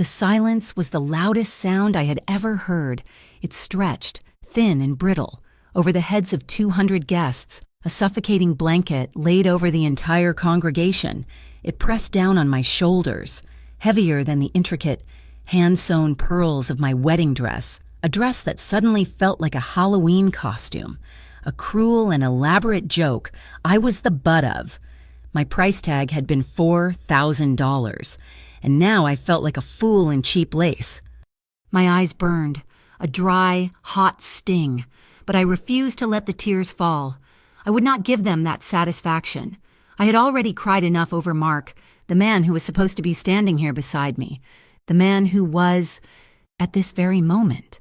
The silence was the loudest sound I had ever heard. It stretched, thin and brittle, over the heads of 200 guests, a suffocating blanket laid over the entire congregation. It pressed down on my shoulders, heavier than the intricate, hand-sewn pearls of my wedding dress, a dress that suddenly felt like a Halloween costume, a cruel and elaborate joke I was the butt of. My price tag had been $4,000, and now I felt like a fool in cheap lace. My eyes burned, a dry, hot sting, but I refused to let the tears fall. I would not give them that satisfaction. I had already cried enough over Mark, the man who was supposed to be standing here beside me, the man who was, at this very moment,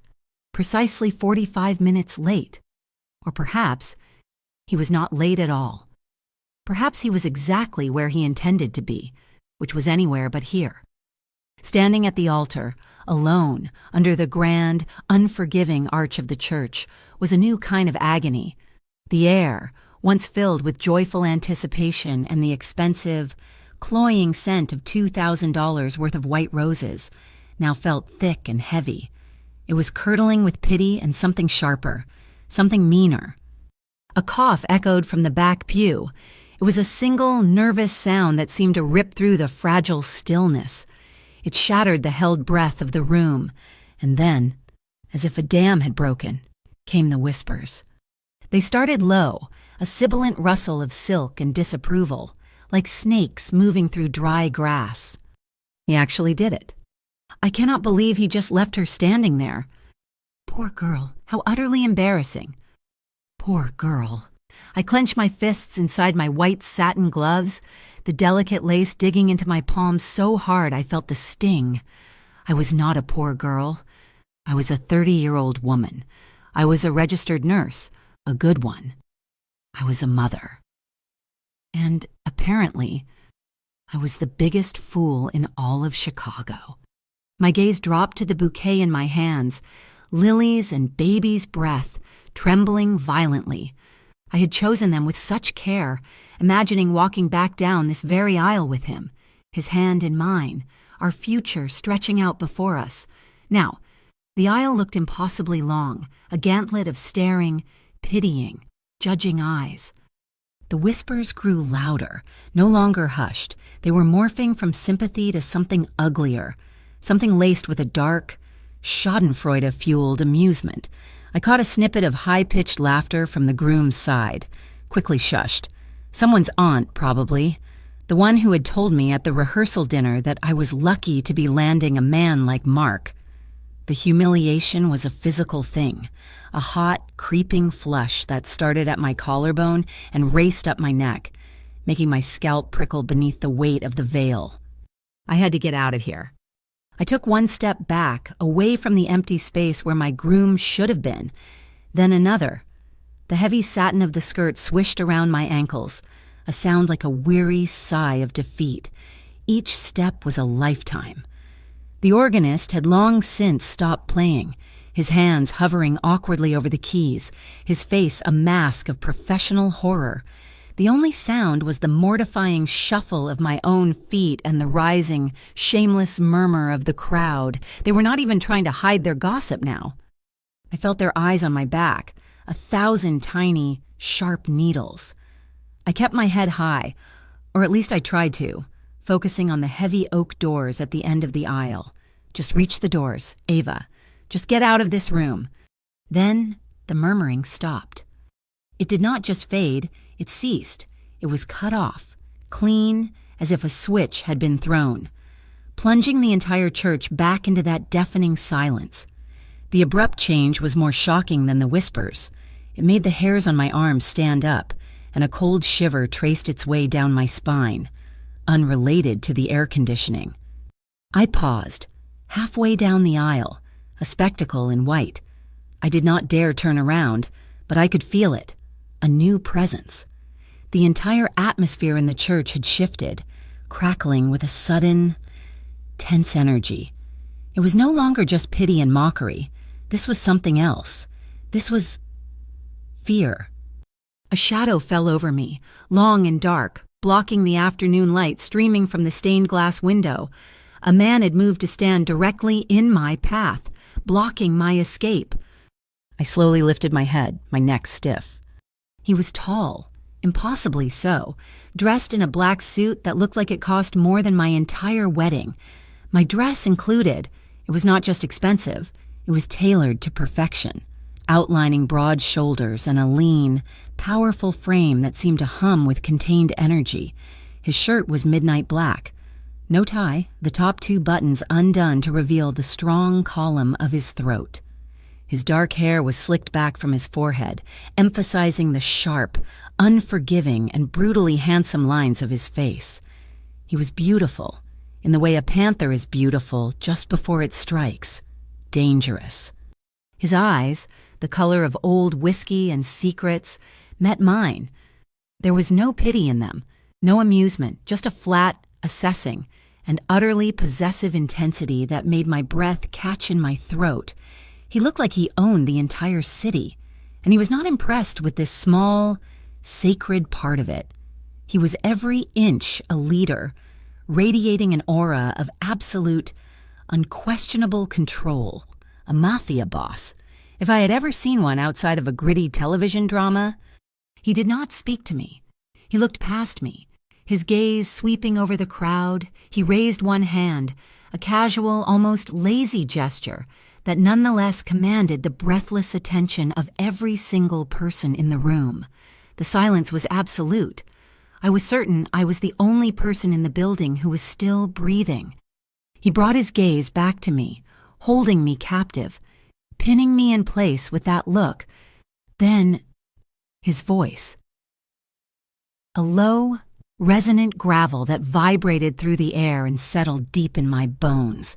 precisely 45 minutes late. Or perhaps he was not late at all. Perhaps he was exactly where he intended to be, which was anywhere but here. Standing at the altar, alone, under the grand, unforgiving arch of the church, was a new kind of agony. The air, once filled with joyful anticipation and the expensive, cloying scent of $2,000 worth of white roses, now felt thick and heavy. It was curdling with pity and something sharper, something meaner. A cough echoed from the back pew. It was a single, nervous sound that seemed to rip through the fragile stillness. It shattered the held breath of the room, and then, as if a dam had broken, came the whispers. They started low, a sibilant rustle of silk and disapproval, like snakes moving through dry grass. He actually did it. I cannot believe he just left her standing there. Poor girl, how utterly embarrassing. Poor girl. I clenched my fists inside my white satin gloves, the delicate lace digging into my palms so hard I felt the sting. I was not a poor girl. I was a 30-year-old woman. I was a registered nurse, a good one. I was a mother. And apparently, I was the biggest fool in all of Chicago. My gaze dropped to the bouquet in my hands, lilies and baby's breath, trembling violently. I had chosen them with such care, imagining walking back down this very aisle with him, his hand in mine, our future stretching out before us. Now, the aisle looked impossibly long, a gauntlet of staring, pitying, judging eyes. The whispers grew louder, no longer hushed. They were morphing from sympathy to something uglier, something laced with a dark, schadenfreude-fueled amusement. I caught a snippet of high-pitched laughter from the groom's side, quickly shushed. Someone's aunt, probably. The one who had told me at the rehearsal dinner that I was lucky to be landing a man like Mark. The humiliation was a physical thing, a hot, creeping flush that started at my collarbone and raced up my neck, making my scalp prickle beneath the weight of the veil. I had to get out of here. I took one step back, away from the empty space where my groom should have been, then another. The heavy satin of the skirt swished around my ankles, a sound like a weary sigh of defeat. Each step was a lifetime. The organist had long since stopped playing, his hands hovering awkwardly over the keys, his face a mask of professional horror. The only sound was the mortifying shuffle of my own feet and the rising, shameless murmur of the crowd. They were not even trying to hide their gossip now. I felt their eyes on my back, 1,000 tiny, sharp needles. I kept my head high, or at least I tried to, focusing on the heavy oak doors at the end of the aisle. Just reach the doors, Ava. Just get out of this room. Then the murmuring stopped. It did not just fade, it ceased. It was cut off, clean, as if a switch had been thrown, plunging the entire church back into that deafening silence. The abrupt change was more shocking than the whispers. It made the hairs on my arms stand up, and a cold shiver traced its way down my spine, unrelated to the air conditioning. I paused, halfway down the aisle, a spectacle in white. I did not dare turn around, but I could feel it, a new presence. The entire atmosphere in the church had shifted, crackling with a sudden, tense energy. It was no longer just pity and mockery. This was something else. This was fear. A shadow fell over me, long and dark, blocking the afternoon light streaming from the stained glass window. A man had moved to stand directly in my path, blocking my escape. I slowly lifted my head, my neck stiff. He was tall, impossibly so, dressed in a black suit that looked like it cost more than my entire wedding. My dress included. It was not just expensive, it was tailored to perfection, outlining broad shoulders and a lean, powerful frame that seemed to hum with contained energy. His shirt was midnight black. No tie, the top 2 buttons undone to reveal the strong column of his throat. His dark hair was slicked back from his forehead, emphasizing the sharp, unforgiving, and brutally handsome lines of his face. He was beautiful, in the way a panther is beautiful just before it strikes. Dangerous. His eyes, the color of old whiskey and secrets, met mine. There was no pity in them, no amusement, just a flat, assessing, and utterly possessive intensity that made my breath catch in my throat. He looked like he owned the entire city, and he was not impressed with this small, sacred part of it. He was every inch a leader, radiating an aura of absolute, unquestionable control, a mafia boss. If I had ever seen one outside of a gritty television drama, he did not speak to me. He looked past me, his gaze sweeping over the crowd. He raised one hand, a casual, almost lazy gesture that nonetheless commanded the breathless attention of every single person in the room. The silence was absolute. I was certain I was the only person in the building who was still breathing. He brought his gaze back to me, holding me captive, pinning me in place with that look. Then, his voice. A low, resonant gravel that vibrated through the air and settled deep in my bones,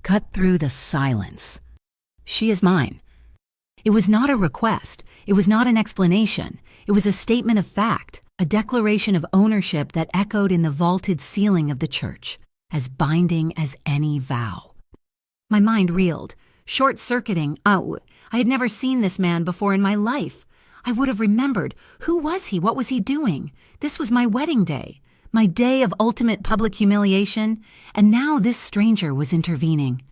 cut through the silence. She is mine. It was not a request. It was not an explanation. It was a statement of fact, a declaration of ownership that echoed in the vaulted ceiling of the church, as binding as any vow. My mind reeled, short-circuiting. I had never seen this man before in my life. I would have remembered. Who was he? What was he doing? This was my wedding day, my day of ultimate public humiliation, and now this stranger was intervening.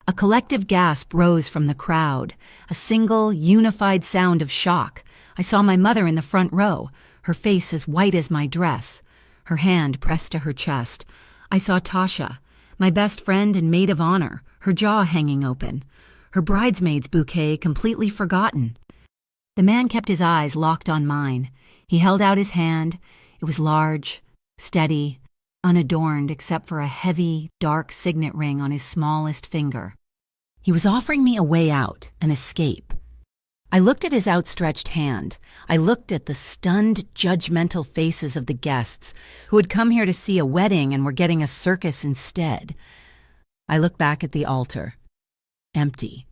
A collective gasp rose from the crowd, a single, unified sound of shock. I saw my mother in the front row, her face as white as my dress, her hand pressed to her chest. I saw Tasha, my best friend and maid of honor, her jaw hanging open, her bridesmaid's bouquet completely forgotten. The man kept his eyes locked on mine. He held out his hand. It was large, steady, unadorned except for a heavy, dark signet ring on his smallest finger. He was offering me a way out, an escape. I looked at his outstretched hand. I looked at the stunned, judgmental faces of the guests who had come here to see a wedding and were getting a circus instead. I looked back at the altar. Empty.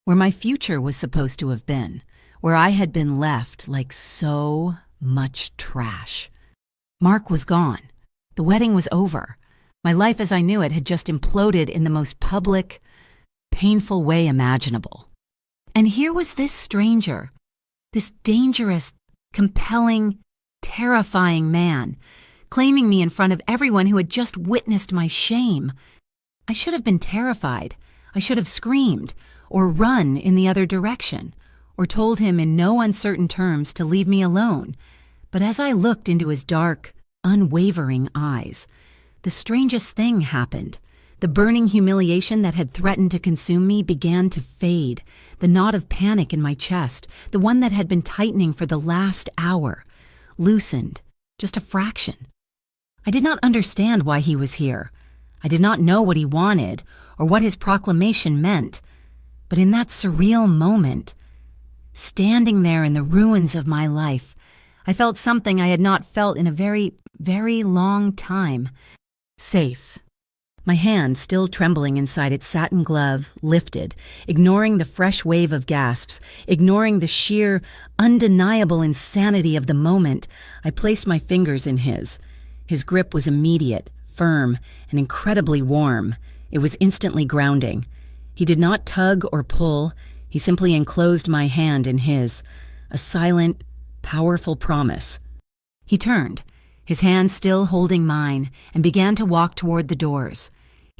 Where my future was supposed to have been. Where I had been left like so much trash. Mark was gone. The wedding was over. My life as I knew it had just imploded in the most public, painful way imaginable. And here was this stranger, this dangerous, compelling, terrifying man, claiming me in front of everyone who had just witnessed my shame. I should have been terrified. I should have screamed, or run in the other direction, or told him in no uncertain terms to leave me alone. But as I looked into his dark, unwavering eyes, the strangest thing happened. The burning humiliation that had threatened to consume me began to fade. The knot of panic in my chest, the one that had been tightening for the last hour, loosened, just a fraction. I did not understand why he was here. I did not know what he wanted or what his proclamation meant. But in that surreal moment, standing there in the ruins of my life, I felt something I had not felt in a very, very long time. Safe. My hand, still trembling inside its satin glove, lifted, ignoring the fresh wave of gasps, ignoring the sheer, undeniable insanity of the moment. I placed my fingers in his. His grip was immediate, firm, and incredibly warm. It was instantly grounding. He did not tug or pull. He simply enclosed my hand in his, a silent, powerful promise. He turned, his hand still holding mine, and began to walk toward the doors.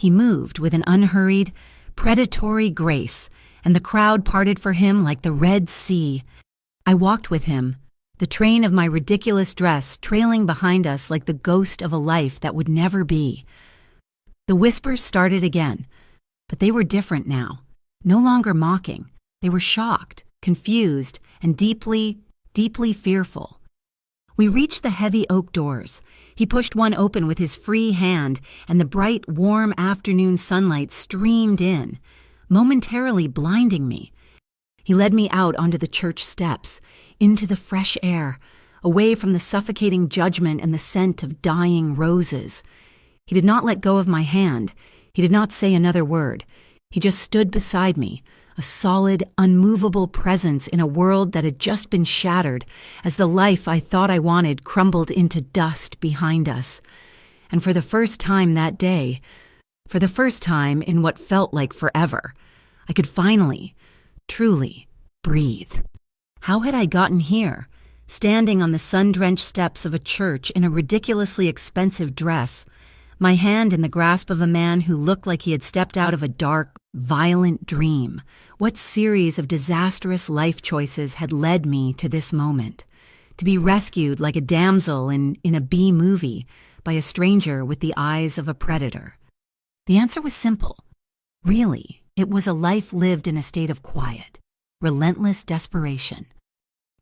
He moved with an unhurried, predatory grace, and the crowd parted for him like the Red Sea. I walked with him, the train of my ridiculous dress trailing behind us like the ghost of a life that would never be. The whispers started again, but they were different now. No longer mocking. They were shocked, confused, and deeply, deeply fearful. We reached the heavy oak doors. He pushed one open with his free hand, and the bright, warm afternoon sunlight streamed in, momentarily blinding me. He led me out onto the church steps, into the fresh air, away from the suffocating judgment and the scent of dying roses. He did not let go of my hand. He did not say another word. He just stood beside me, a solid, unmovable presence in a world that had just been shattered as the life I thought I wanted crumbled into dust behind us. And for the first time that day, for the first time in what felt like forever, I could finally, truly, breathe. How had I gotten here, standing on the sun-drenched steps of a church in a ridiculously expensive dress, my hand in the grasp of a man who looked like he had stepped out of a dark, violent dream? What series of disastrous life choices had led me to this moment? To be rescued like a damsel in a B movie by a stranger with the eyes of a predator. The answer was simple. Really, it was a life lived in a state of quiet, relentless desperation.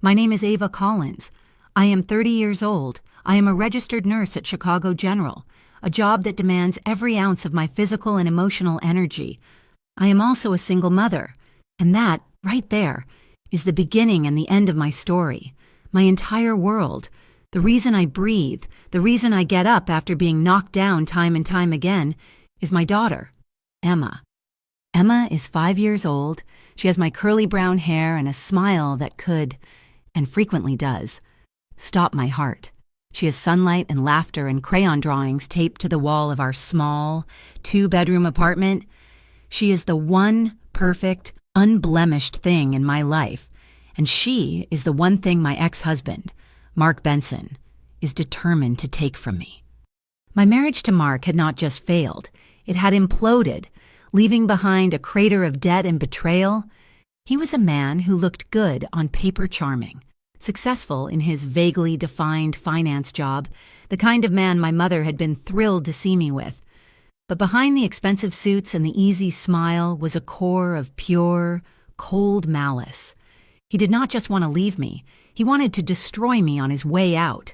My name is Ava Collins. I am 30 years old. I am a registered nurse at Chicago General, a job that demands every ounce of my physical and emotional energy. I am also a single mother, and that, right there, is the beginning and the end of my story. My entire world, the reason I breathe, the reason I get up after being knocked down time and time again, is my daughter, Emma. Emma is 5 years old. She has my curly brown hair and a smile that could, and frequently does, stop my heart. She has sunlight and laughter and crayon drawings taped to the wall of our small, 2-bedroom apartment. She is the one perfect, unblemished thing in my life, and she is the one thing my ex-husband, Mark Benson, is determined to take from me. My marriage to Mark had not just failed, it had imploded, leaving behind a crater of debt and betrayal. He was a man who looked good on paper charming, successful in his vaguely defined finance job, the kind of man my mother had been thrilled to see me with. But behind the expensive suits and the easy smile was a core of pure, cold malice. He did not just want to leave me, he wanted to destroy me on his way out.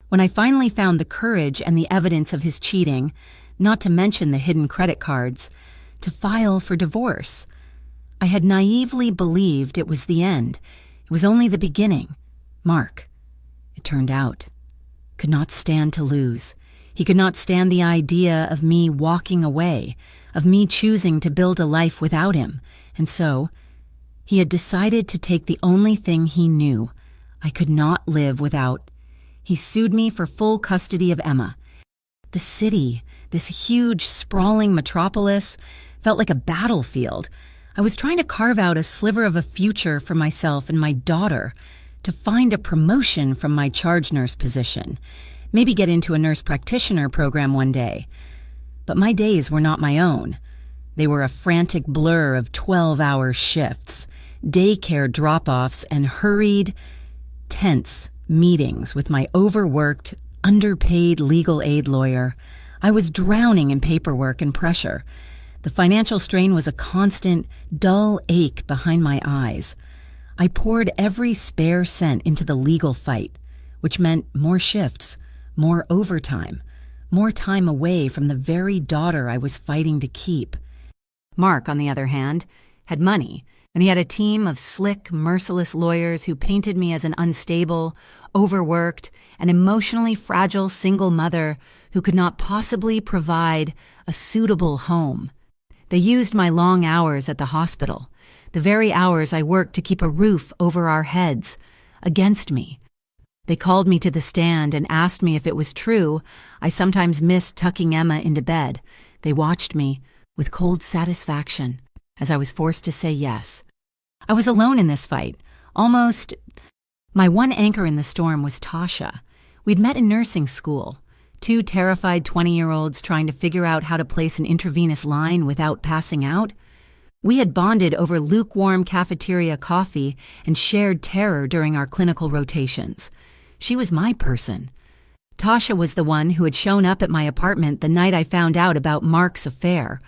When I finally found the courage and the evidence of his cheating, not to mention the hidden credit cards, to file for divorce, I had naively believed it was the end. It was only the beginning. Mark, it turned out, could not stand to lose. He could not stand the idea of me walking away, of me choosing to build a life without him, and so he had decided to take the only thing he knew I could not live without. He sued me for full custody of Emma. The city, this huge, sprawling metropolis, felt like a battlefield. I was trying to carve out a sliver of a future for myself and my daughter, to find a promotion from my charge nurse position, maybe get into a nurse practitioner program one day. But my days were not my own. They were a frantic blur of 12-hour shifts, daycare drop-offs, and hurried, tense meetings with my overworked, underpaid legal aid lawyer. I was drowning in paperwork and pressure. The financial strain was a constant, dull ache behind my eyes. I poured every spare cent into the legal fight, which meant more shifts, more overtime, more time away from the very daughter I was fighting to keep. Mark, on the other hand, had money, and he had a team of slick, merciless lawyers who painted me as an unstable, overworked, and emotionally fragile single mother who could not possibly provide a suitable home. They used my long hours at the hospital, the very hours I worked to keep a roof over our heads, against me. They called me to the stand and asked me if it was true I sometimes missed tucking Emma into bed. They watched me with cold satisfaction as I was forced to say yes. I was alone in this fight, almost. My one anchor in the storm was Tasha. We'd met in nursing school. Two terrified 20-year-olds trying to figure out how to place an intravenous line without passing out. We had bonded over lukewarm cafeteria coffee and shared terror during our clinical rotations. She was my person. Tasha was the one who had shown up at my apartment the night I found out about Mark's affair,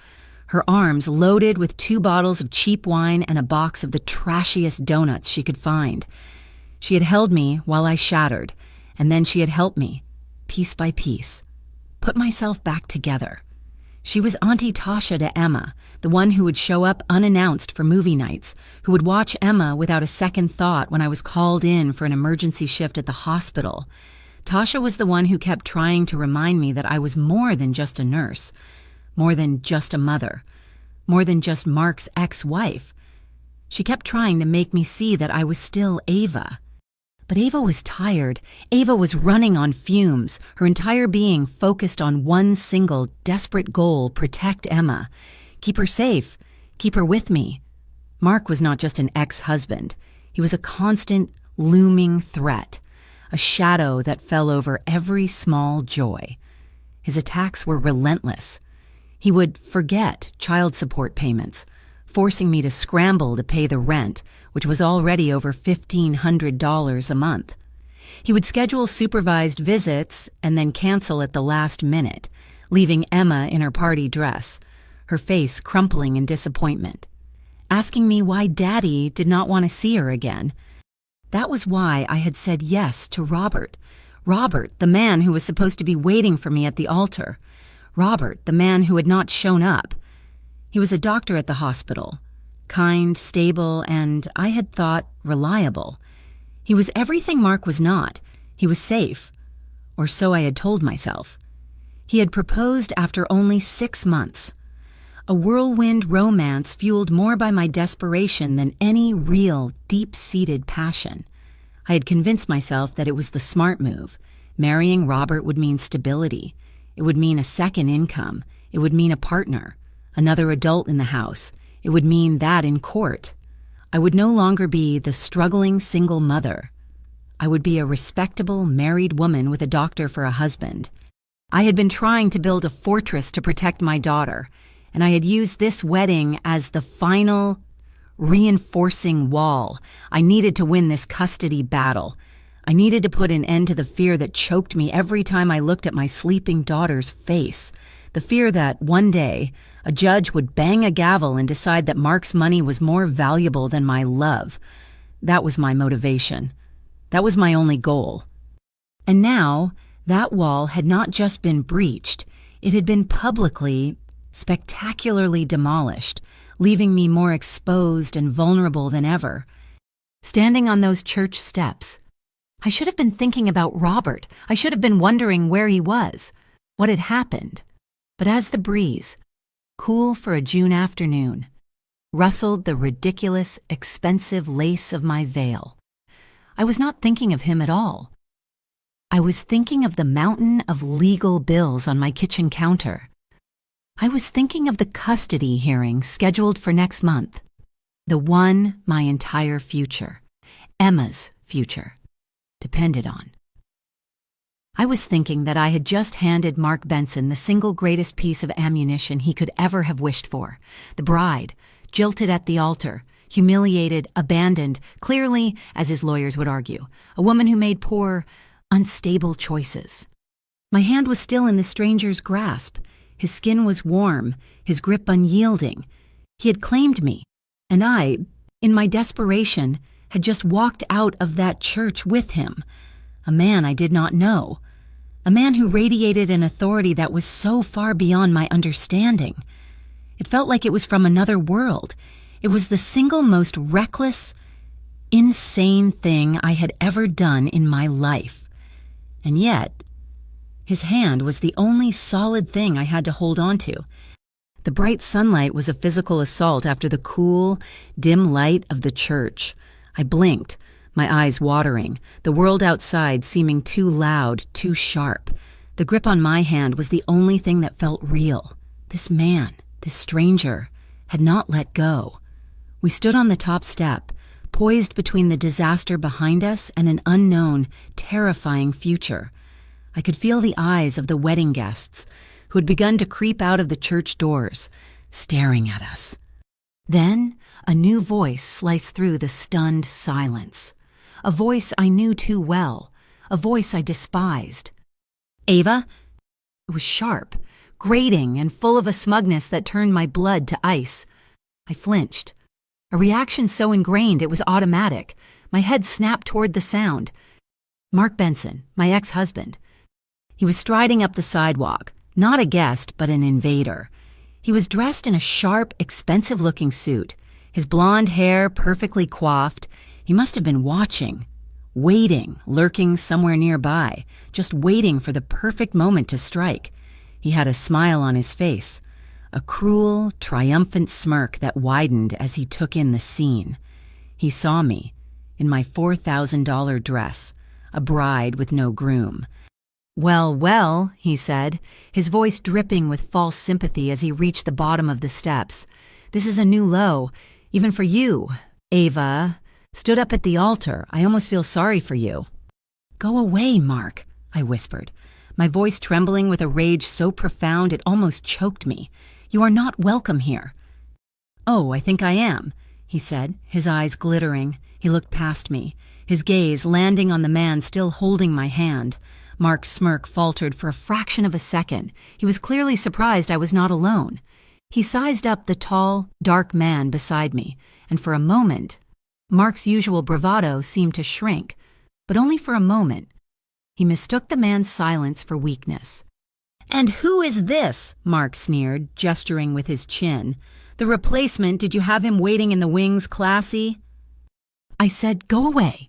her arms loaded with 2 bottles of cheap wine and a box of the trashiest donuts she could find. She had held me while I shattered, and then she had helped me, piece by piece, put myself back together. She was Auntie Tasha to Emma, the one who would show up unannounced for movie nights, who would watch Emma without a second thought when I was called in for an emergency shift at the hospital. Tasha was the one who kept trying to remind me that I was more than just a nurse, more than just a mother, more than just Mark's ex-wife. She kept trying to make me see that I was still Ava. But Ava was tired. Ava was running on fumes, her entire being focused on one single, desperate goal: protect Emma. Keep her safe. Keep her with me. Mark was not just an ex-husband. He was a constant, looming threat, a shadow that fell over every small joy. His attacks were relentless. He would forget child support payments, forcing me to scramble to pay the rent, which was already over $1,500 a month. He would schedule supervised visits and then cancel at the last minute, leaving Emma in her party dress, her face crumpling in disappointment, asking me why Daddy did not want to see her again. That was why I had said yes to Robert. Robert, the man who was supposed to be waiting for me at the altar. Robert, the man who had not shown up. He was a doctor at the hospital, kind, stable, and, I had thought, reliable. He was everything Mark was not. He was safe, or so I had told myself. He had proposed after only 6 months. A whirlwind romance fueled more by my desperation than any real, deep-seated passion. I had convinced myself that it was the smart move. Marrying Robert would mean stability. It would mean a second income. It would mean a partner, another adult in the house. It would mean that in court. I would no longer be the struggling single mother. I would be a respectable, married woman with a doctor for a husband. I had been trying to build a fortress to protect my daughter, and I had used this wedding as the final, reinforcing wall. I needed to win this custody battle. I needed to put an end to the fear that choked me every time I looked at my sleeping daughter's face. The fear that, one day, a judge would bang a gavel and decide that Mark's money was more valuable than my love. That was my motivation. That was my only goal. And now, that wall had not just been breached, it had been publicly, spectacularly demolished, leaving me more exposed and vulnerable than ever. Standing on those church steps, I should have been thinking about Robert. I should have been wondering where he was, what had happened. But as the breeze, cool for a June afternoon, rustled the ridiculous, expensive lace of my veil, I was not thinking of him at all. I was thinking of the mountain of legal bills on my kitchen counter. I was thinking of the custody hearing scheduled for next month, the one my entire future, Emma's future, depended on. I was thinking that I had just handed Mark Benson the single greatest piece of ammunition he could ever have wished for, the bride, jilted at the altar, humiliated, abandoned, clearly, as his lawyers would argue, a woman who made poor, unstable choices. My hand was still in the stranger's grasp. His skin was warm, his grip unyielding. He had claimed me, and I, in my desperation, had just walked out of that church with him. A man I did not know. A man who radiated an authority that was so far beyond my understanding. It felt like it was from another world. It was the single most reckless, insane thing I had ever done in my life. And yet, his hand was the only solid thing I had to hold on to. The bright sunlight was a physical assault after the cool, dim light of the church. I blinked, my eyes watering, the world outside seeming too loud, too sharp. The grip on my hand was the only thing that felt real. This man, this stranger, had not let go. We stood on the top step, poised between the disaster behind us and an unknown, terrifying future. I could feel the eyes of the wedding guests who had begun to creep out of the church doors, staring at us. Then, a new voice sliced through the stunned silence. A voice I knew too well, a voice I despised. "Ava?" It was sharp, grating, and full of a smugness that turned my blood to ice. I flinched. A reaction so ingrained it was automatic. My head snapped toward the sound. Mark Benson, my ex-husband. He was striding up the sidewalk, not a guest, but an invader. He was dressed in a sharp, expensive-looking suit, his blonde hair perfectly coiffed. He must have been watching, waiting, lurking somewhere nearby, just waiting for the perfect moment to strike. He had a smile on his face, a cruel, triumphant smirk that widened as he took in the scene. He saw me, in my $4,000 dress, a bride with no groom. "Well, well," he said, his voice dripping with false sympathy as he reached the bottom of the steps. "This is a new low, even for you, Ava. Stood up at the altar. I almost feel sorry for you." "Go away, Mark," I whispered, my voice trembling with a rage so profound it almost choked me. "You are not welcome here." "Oh, I think I am," he said, his eyes glittering. He looked past me, his gaze landing on the man still holding my hand. Mark's smirk faltered for a fraction of a second. He was clearly surprised I was not alone. He sized up the tall, dark man beside me, and for a moment, Mark's usual bravado seemed to shrink, but only for a moment. He mistook the man's silence for weakness. "And who is this?" Mark sneered, gesturing with his chin. "The replacement, did you have him waiting in the wings, classy?" I said, "Go away."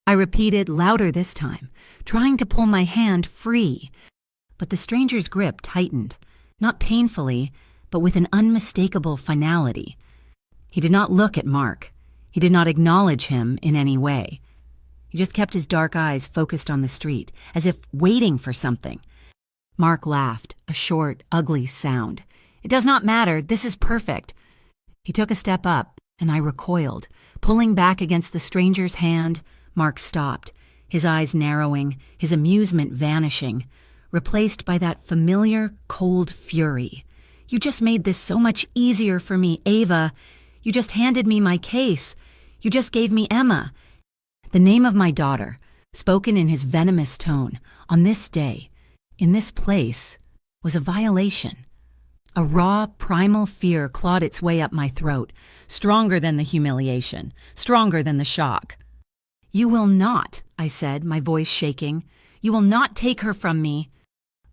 I repeated, louder this time, trying to pull my hand free. But the stranger's grip tightened, not painfully, but with an unmistakable finality. He did not look at Mark. He did not acknowledge him in any way. He just kept his dark eyes focused on the street, as if waiting for something. Mark laughed, a short, ugly sound. "It does not matter. This is perfect." He took a step up, and I recoiled, pulling back against the stranger's hand. Mark stopped, his eyes narrowing, his amusement vanishing, replaced by that familiar, cold fury. "You just made this so much easier for me, Ava. You just handed me my case. You just gave me Emma." The name of my daughter, spoken in his venomous tone, on this day, in this place, was a violation. A raw, primal fear clawed its way up my throat, stronger than the humiliation, stronger than the shock. "You will not," I said, my voice shaking. "You will not take her from me."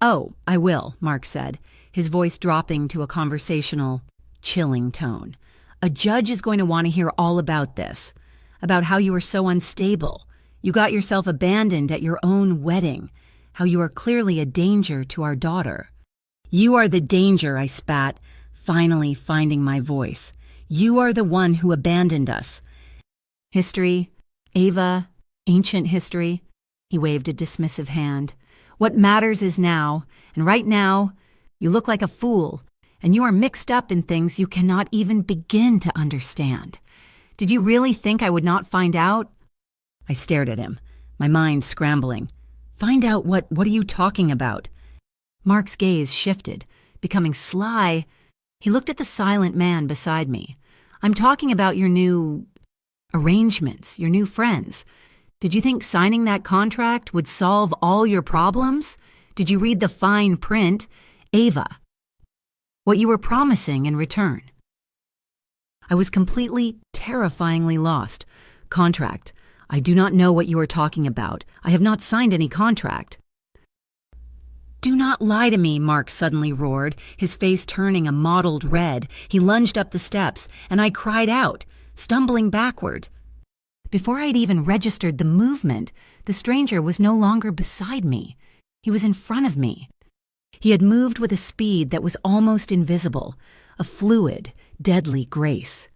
"Oh, I will," Mark said, his voice dropping to a conversational, chilling tone. "A judge is going to want to hear all about this, about how you were so unstable. You got yourself abandoned at your own wedding, how you are clearly a danger to our daughter." "You are the danger," I spat, finally finding my voice. "You are the one who abandoned us." "History, Ava, ancient history," he waved a dismissive hand. "What matters is now, and right now, you look like a fool, and you are mixed up in things you cannot even begin to understand. Did you really think I would not find out?" I stared at him, my mind scrambling. "Find out what are you talking about?" Mark's gaze shifted, becoming sly. He looked at the silent man beside me. "I'm talking about your new arrangements, your new friends. Did you think signing that contract would solve all your problems? Did you read the fine print, Ava? What you were promising in return?" I was completely, terrifyingly lost. "Contract. I do not know what you are talking about. I have not signed any contract." "Do not lie to me," Mark suddenly roared, his face turning a mottled red. He lunged up the steps, and I cried out, stumbling backward. Before I had even registered the movement, the stranger was no longer beside me. He was in front of me. He had moved with a speed that was almost invisible, a fluid, deadly grace.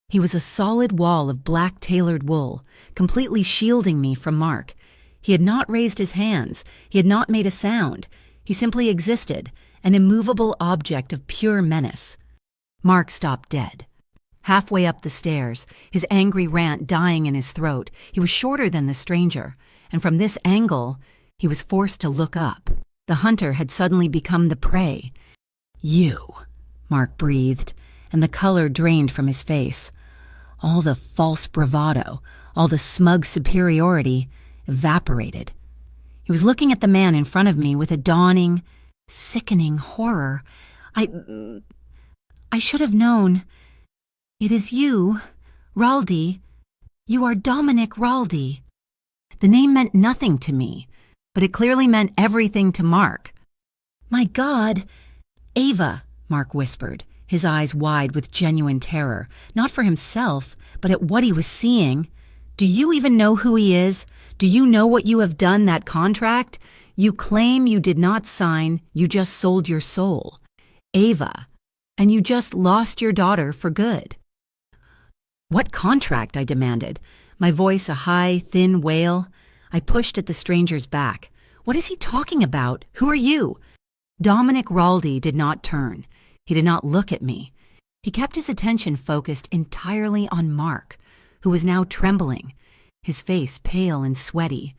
He was a solid wall of black tailored wool, completely shielding me from Mark. He had not raised his hands. He had not made a sound. He simply existed, an immovable object of pure menace. Mark stopped dead. Halfway up the stairs, his angry rant dying in his throat, he was shorter than the stranger, and from this angle, He was forced to look up. The hunter had suddenly become the prey. "You," Mark breathed, and the color drained from his face. All the false bravado, all the smug superiority evaporated. He was looking at the man in front of me with a dawning, sickening horror. I should have known. "It is you, Raldi. You are Dominic Raldi." The name meant nothing to me, but it clearly meant everything to Mark. "My God!" "Ava," Mark whispered, his eyes wide with genuine terror, not for himself, but at what he was seeing. "Do you even know who he is? Do you know what you have done, that contract? You claim you did not sign, you just sold your soul. Ava, and you just lost your daughter for good." "What contract?" I demanded, my voice a high, thin wail. I pushed at the stranger's back. "What is he talking about? Who are you?" Dominic Raldi did not turn. He did not look at me. He kept his attention focused entirely on Mark, who was now trembling, his face pale and sweaty.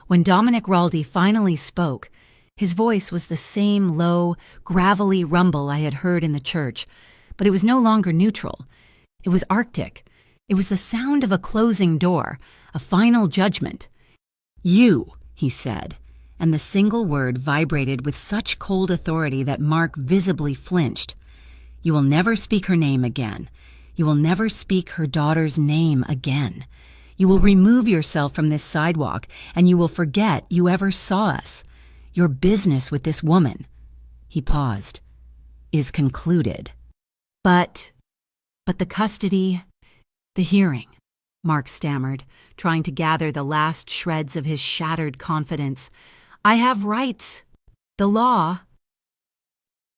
When Dominic Raldi finally spoke, his voice was the same low, gravelly rumble I had heard in the church, but it was no longer neutral. It was arctic. It was the sound of a closing door, a final judgment. "You," he said, and the single word vibrated with such cold authority that Mark visibly flinched. "You will never speak her name again. You will never speak her daughter's name again. You will remove yourself from this sidewalk, and you will forget you ever saw us. Your business with this woman," he paused, "is concluded." But the custody, the hearing," Mark stammered, trying to gather the last shreds of his shattered confidence. "I have rights. The law—"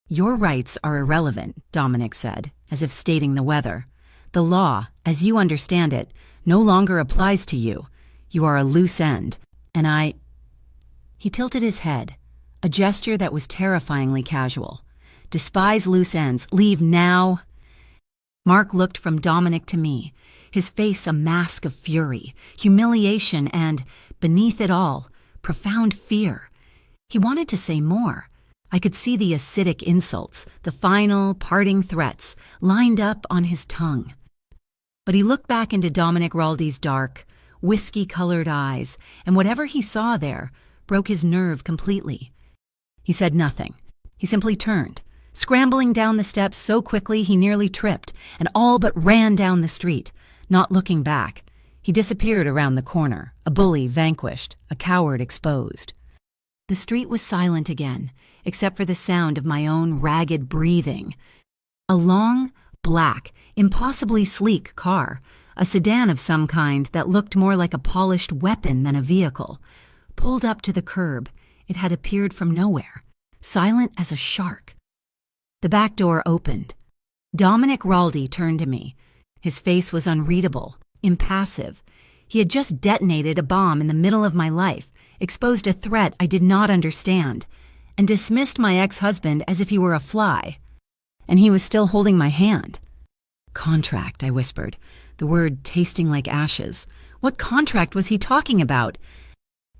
"Your rights are irrelevant," Dominic said, as if stating the weather. "The law, as you understand it, no longer applies to you. You are a loose end, and He tilted his head, a gesture that was terrifyingly casual. "Despise loose ends. Leave now." Mark looked from Dominic to me, his face a mask of fury, humiliation, and, beneath it all, profound fear. He wanted to say more. I could see the acidic insults, the final, parting threats, lined up on his tongue. But he looked back into Dominic Raldi's dark, whiskey-colored eyes, and whatever he saw there broke his nerve completely. He said nothing. He simply turned, scrambling down the steps so quickly he nearly tripped, and all but ran down the street, not looking back. He disappeared around the corner, a bully vanquished, a coward exposed. The street was silent again, except for the sound of my own ragged breathing. A long, black, impossibly sleek car, a sedan of some kind that looked more like a polished weapon than a vehicle, pulled up to the curb. It had appeared from nowhere, silent as a shark. The back door opened. Dominic Raldi turned to me. His face was unreadable, impassive. He had just detonated a bomb in the middle of my life, exposed a threat I did not understand, and dismissed my ex-husband as if he were a fly. And he was still holding my hand. "Contract," I whispered, the word tasting like ashes. What contract was he talking about?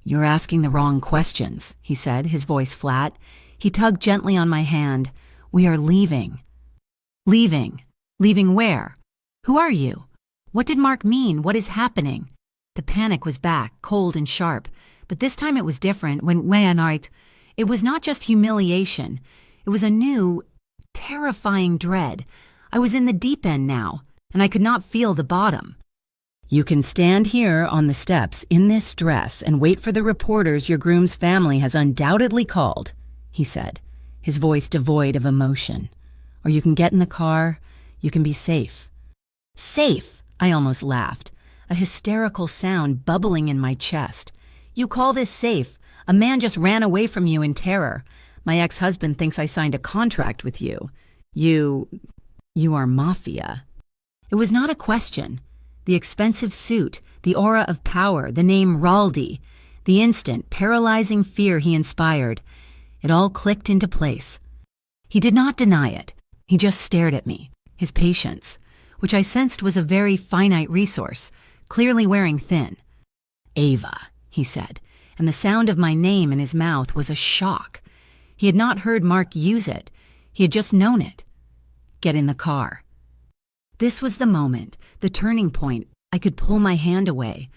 "You're asking the wrong questions," he said, his voice flat. He tugged gently on my hand. "We are leaving." "Leaving? Leaving where? Who are you? What did Mark mean? What is happening?" The panic was back, cold and sharp, but this time it was different. It was not just humiliation. It was a new, terrifying dread. I was in the deep end now, and I could not feel the bottom. "You can stand here on the steps in this dress and wait for the reporters your groom's family has undoubtedly called," he said, his voice devoid of emotion. "Or you can get in the car. You can be safe." "Safe?" I almost laughed, a hysterical sound bubbling in my chest. "You call this safe? A man just ran away from you in terror. My ex-husband thinks I signed a contract with you. You are Mafia." It was not a question. The expensive suit, the aura of power, the name Raldi, the instant, paralyzing fear he inspired, it all clicked into place. He did not deny it. He just stared at me, his patience, which I sensed was a very finite resource, clearly wearing thin. "Ava," he said, and the sound of my name in his mouth was a shock. He had not heard Mark use it. He had just known it. Get in the car. This was the moment, the turning point. I could pull my hand away.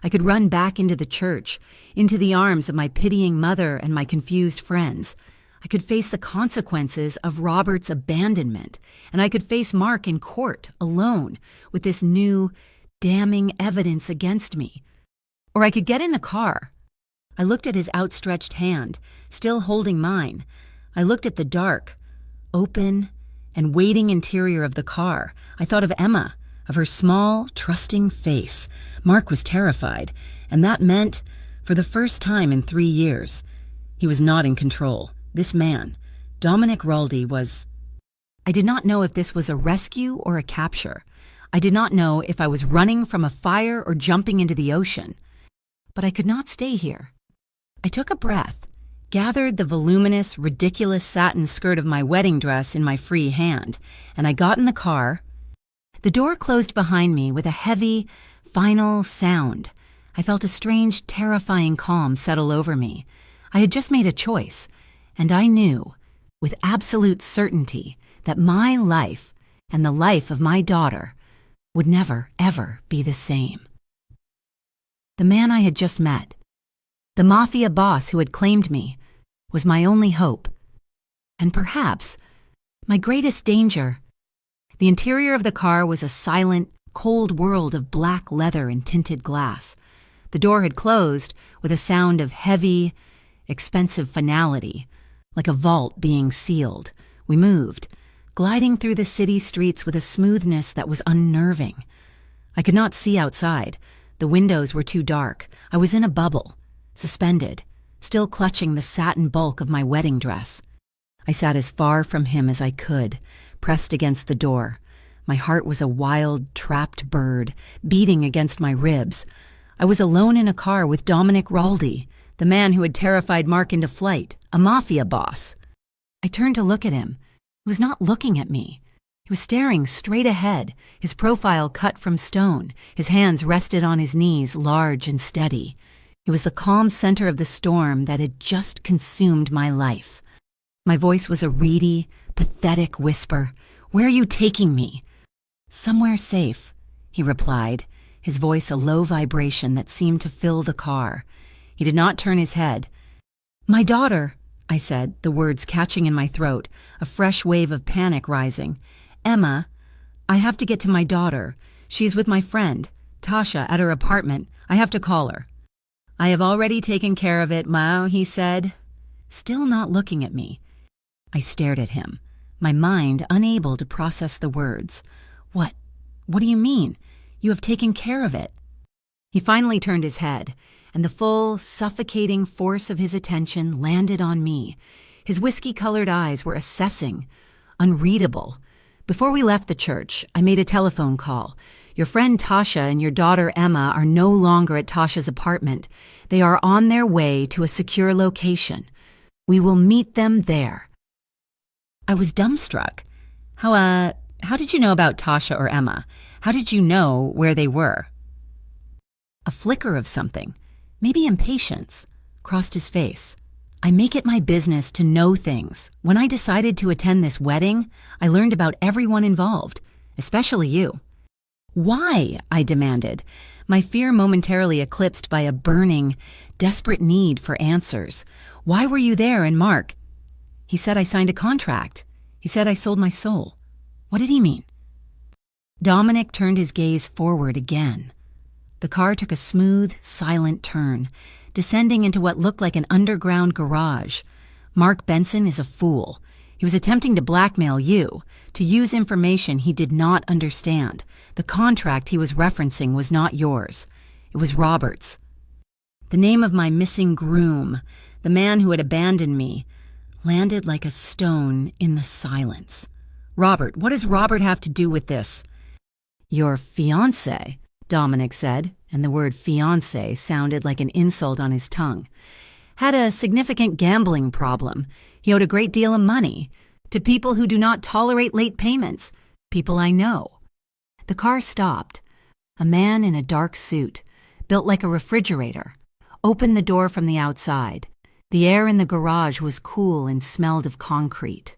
I could run back into the church, into the arms of my pitying mother and my confused friends. I could face the consequences of Robert's abandonment, and I could face Mark in court, alone, with this new, damning evidence against me. Or I could get in the car. I looked at his outstretched hand, still holding mine. I looked at the dark, open, and waiting interior of the car. I thought of Emma, of her small, trusting face. Mark was terrified, and that meant, for the first time in 3 years, he was not in control. This man, Dominic Raldi, was... I did not know if this was a rescue or a capture. I did not know if I was running from a fire or jumping into the ocean. But I could not stay here. I took a breath, gathered the voluminous, ridiculous satin skirt of my wedding dress in my free hand, and I got in the car. The door closed behind me with a heavy, final sound. I felt a strange, terrifying calm settle over me. I had just made a choice, and I knew, with absolute certainty, that my life and the life of my daughter would never, ever be the same. The man I had just met, the Mafia boss who had claimed me, was my only hope, and perhaps my greatest danger. The interior of the car was a silent, cold world of black leather and tinted glass. The door had closed with a sound of heavy, expensive finality, like a vault being sealed. We moved, gliding through the city streets with a smoothness that was unnerving. I could not see outside. The windows were too dark. I was in a bubble, suspended, still clutching the satin bulk of my wedding dress. I sat as far from him as I could, pressed against the door. My heart was a wild, trapped bird, beating against my ribs. I was alone in a car with Dominic Raldi, the man who had terrified Mark into flight, a Mafia boss. I turned to look at him. He was not looking at me. He was staring straight ahead, his profile cut from stone, his hands rested on his knees, large and steady. He was the calm center of the storm that had just consumed my life. My voice was a reedy, pathetic whisper. "Where are you taking me?" "Somewhere safe," he replied, his voice a low vibration that seemed to fill the car. He did not turn his head. "My daughter," I said, the words catching in my throat, a fresh wave of panic rising. "Emma, I have to get to my daughter. She's with my friend, Tasha, at her apartment. I have to call her." "I have already taken care of it, Mao," he said, still not looking at me. I stared at him, my mind unable to process the words. What do you mean? You have taken care of it." He finally turned his head, and the full, suffocating force of his attention landed on me. His whiskey-colored eyes were assessing, unreadable. "Before we left the church, I made a telephone call. Your friend Tasha and your daughter Emma are no longer at Tasha's apartment. They are on their way to a secure location. We will meet them there." I was dumbstruck. How did you know about Tasha or Emma? How did you know where they were?" A flicker of something, maybe impatience, crossed his face. "I make it my business to know things. When I decided to attend this wedding, I learned about everyone involved, especially you." "Why?" I demanded, my fear momentarily eclipsed by a burning, desperate need for answers. "Why were you there and Mark?" "He said I signed a contract. He said I sold my soul." "What did he mean?" Dominic turned his gaze forward again. The car took a smooth, silent turn, descending into what looked like an underground garage. "Mark Benson is a fool. He was attempting to blackmail you, to use information he did not understand. The contract he was referencing was not yours. It was Robert's. The name of my missing groom, the man who had abandoned me, landed like a stone in the silence. "Robert, what does Robert have to do with this?" "Your fiancé," Dominic said, and the word fiancé sounded like an insult on his tongue, "had a significant gambling problem. He owed a great deal of money to people who do not tolerate late payments, people I know." The car stopped. A man in a dark suit, built like a refrigerator, opened the door from the outside. The air in the garage was cool and smelled of concrete.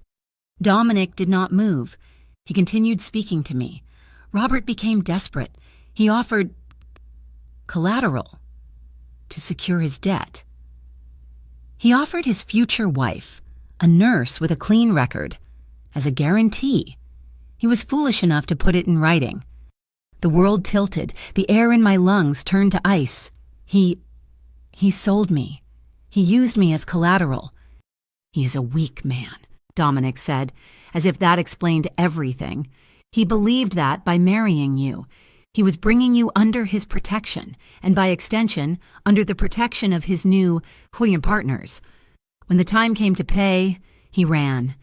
Dominic did not move. He continued speaking to me. Robert became desperate. He offered collateral to secure his debt. He offered his future wife, a nurse with a clean record, as a guarantee. He was foolish enough to put it in writing. The world tilted. The air in my lungs turned to ice. He sold me. He used me as collateral. He is a weak man, Dominic said, as if that explained everything. He believed that by marrying you, he was bringing you under his protection, and by extension, under the protection of his new partners. When the time came to pay, he ran.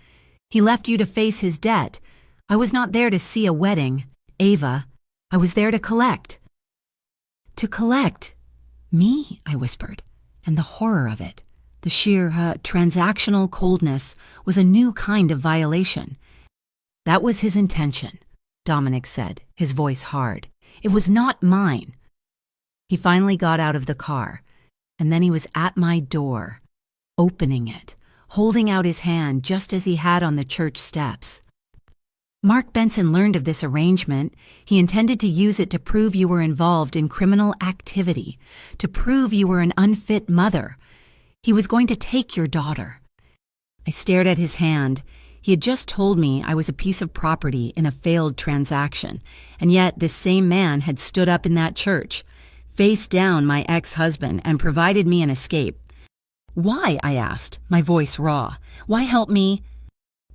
He left you to face his debt. I was not there to see a wedding, Ava. I was there to collect. To collect? Me, I whispered, and the horror of it, the sheer transactional coldness, was a new kind of violation. That was his intention, Dominic said, his voice hard. It was not mine. He finally got out of the car, and then he was at my door, opening it, holding out his hand just as he had on the church steps. Mark Benson learned of this arrangement. He intended to use it to prove you were involved in criminal activity, to prove you were an unfit mother. He was going to take your daughter. I stared at his hand. He had just told me I was a piece of property in a failed transaction, and yet this same man had stood up in that church, faced down my ex-husband, and provided me an escape. Why, I asked, my voice raw. Why help me?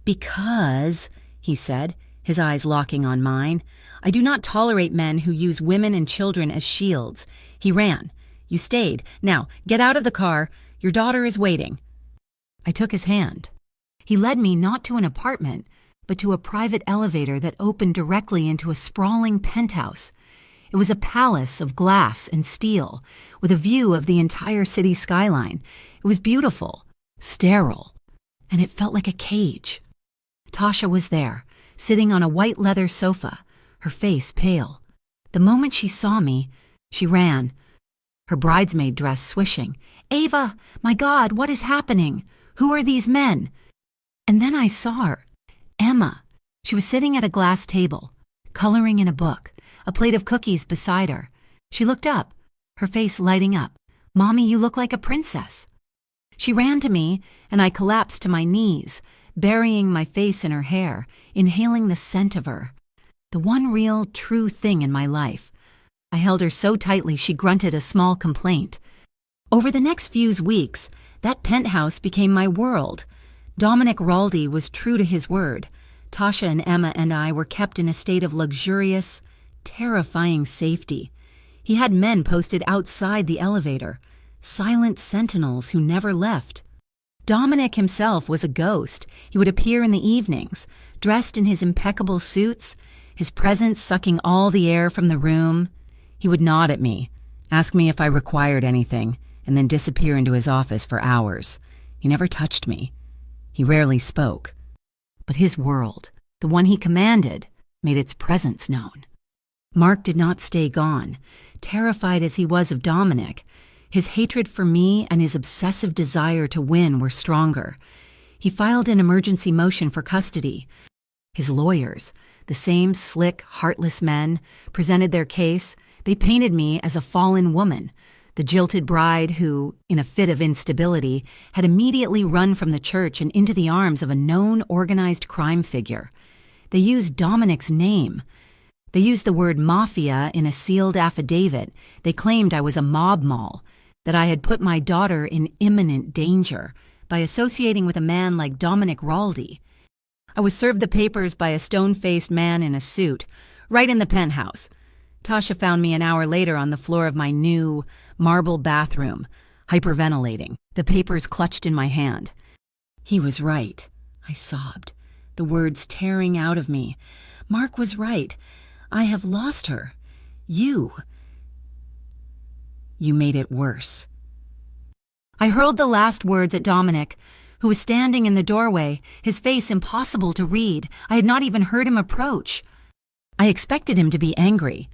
Because, he said, his eyes locking on mine, I do not tolerate men who use women and children as shields. He ran. You stayed. Now, get out of the car. Your daughter is waiting. I took his hand. He led me not to an apartment, but to a private elevator that opened directly into a sprawling penthouse. It was a palace of glass and steel, with a view of the entire city skyline. It was beautiful, sterile, and it felt like a cage. Tasha was there, sitting on a white leather sofa, her face pale. The moment she saw me, she ran, her bridesmaid dress swishing. Ava, my God, what is happening? Who are these men? And then I saw her, Emma. She was sitting at a glass table, coloring in a book, a plate of cookies beside her. She looked up, her face lighting up. Mommy, you look like a princess. She ran to me, and I collapsed to my knees, burying my face in her hair, inhaling the scent of her. The one real, true thing in my life. I held her so tightly she grunted a small complaint. Over the next few weeks, that penthouse became my world. Dominic Raldi was true to his word. Tasha and Emma and I were kept in a state of luxurious, terrifying safety. He had men posted outside the elevator, silent sentinels who never left. Dominic himself was a ghost. He would appear in the evenings, dressed in his impeccable suits, his presence sucking all the air from the room. He would nod at me, ask me if I required anything, and then disappear into his office for hours. He never touched me. He rarely spoke. But his world, the one he commanded, made its presence known. Mark did not stay gone. Terrified as he was of Dominic, his hatred for me and his obsessive desire to win were stronger. He filed an emergency motion for custody. His lawyers, the same slick, heartless men, presented their case. They painted me as a fallen woman, the jilted bride who, in a fit of instability, had immediately run from the church and into the arms of a known organized crime figure. They used Dominic's name. They used the word Mafia in a sealed affidavit. They claimed I was a mob mall, that I had put my daughter in imminent danger by associating with a man like Dominic Raldi. I was served the papers by a stone-faced man in a suit, right in the penthouse. Tasha found me an hour later on the floor of my new marble bathroom, hyperventilating, the papers clutched in my hand. He was right, I sobbed, the words tearing out of me. Mark was right. I have lost her. You made it worse. I hurled the last words at Dominic, who was standing in the doorway, his face impossible to read. I had not even heard him approach. I expected him to be angry.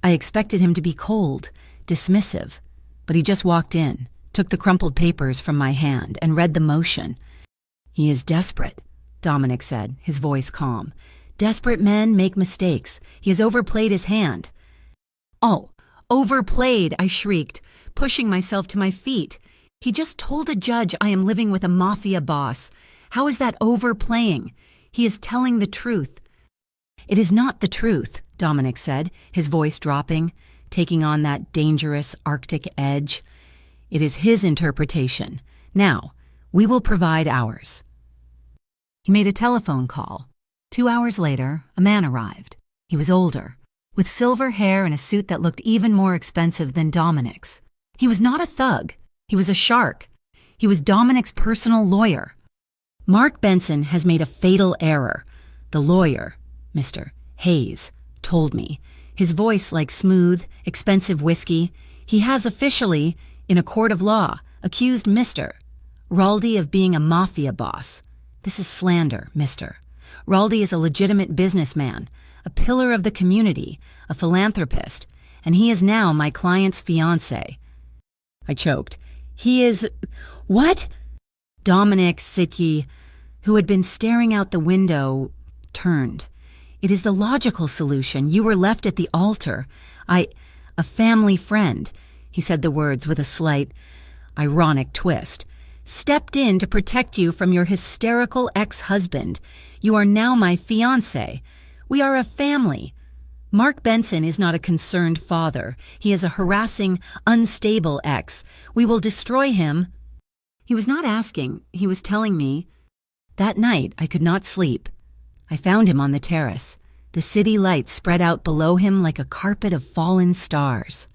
I expected him to be cold, dismissive. but he just walked in, took the crumpled papers from my hand, and read the motion. "He is desperate," Dominic said, his voice calm. "Desperate men make mistakes. He has overplayed his hand." "Oh, overplayed," I shrieked, pushing myself to my feet. "He just told a judge I am living with a mafia boss. How is that overplaying? He is telling the truth." "It is not the truth," Dominic said, his voice dropping, taking on that dangerous Arctic edge. "It is his interpretation. Now, we will provide ours." He made a telephone call. 2 hours later, a man arrived. He was older, with silver hair and a suit that looked even more expensive than Dominic's. He was not a thug. He was a shark. He was Dominic's personal lawyer. "Mark Benson has made a fatal error," the lawyer, Mr. Hayes, told me, his voice like smooth, expensive whiskey. "He has officially, in a court of law, accused Mr. Raldi of being a mafia boss. This is slander, mister. Raldi is a legitimate businessman, a pillar of the community, a philanthropist, and he is now my client's fiancé." I choked. "He is... what?" Dominic Sitke, who had been staring out the window, turned. "It is the logical solution. You were left at the altar. A family friend," he said the words with a slight, ironic twist, "stepped in to protect you from your hysterical ex-husband. You are now my fiancé. We are a family. Mark Benson is not a concerned father. He is a harassing, unstable ex. We will destroy him." He was not asking. He was telling me. That night, I could not sleep. I found him on the terrace, the city lights spread out below him like a carpet of fallen stars.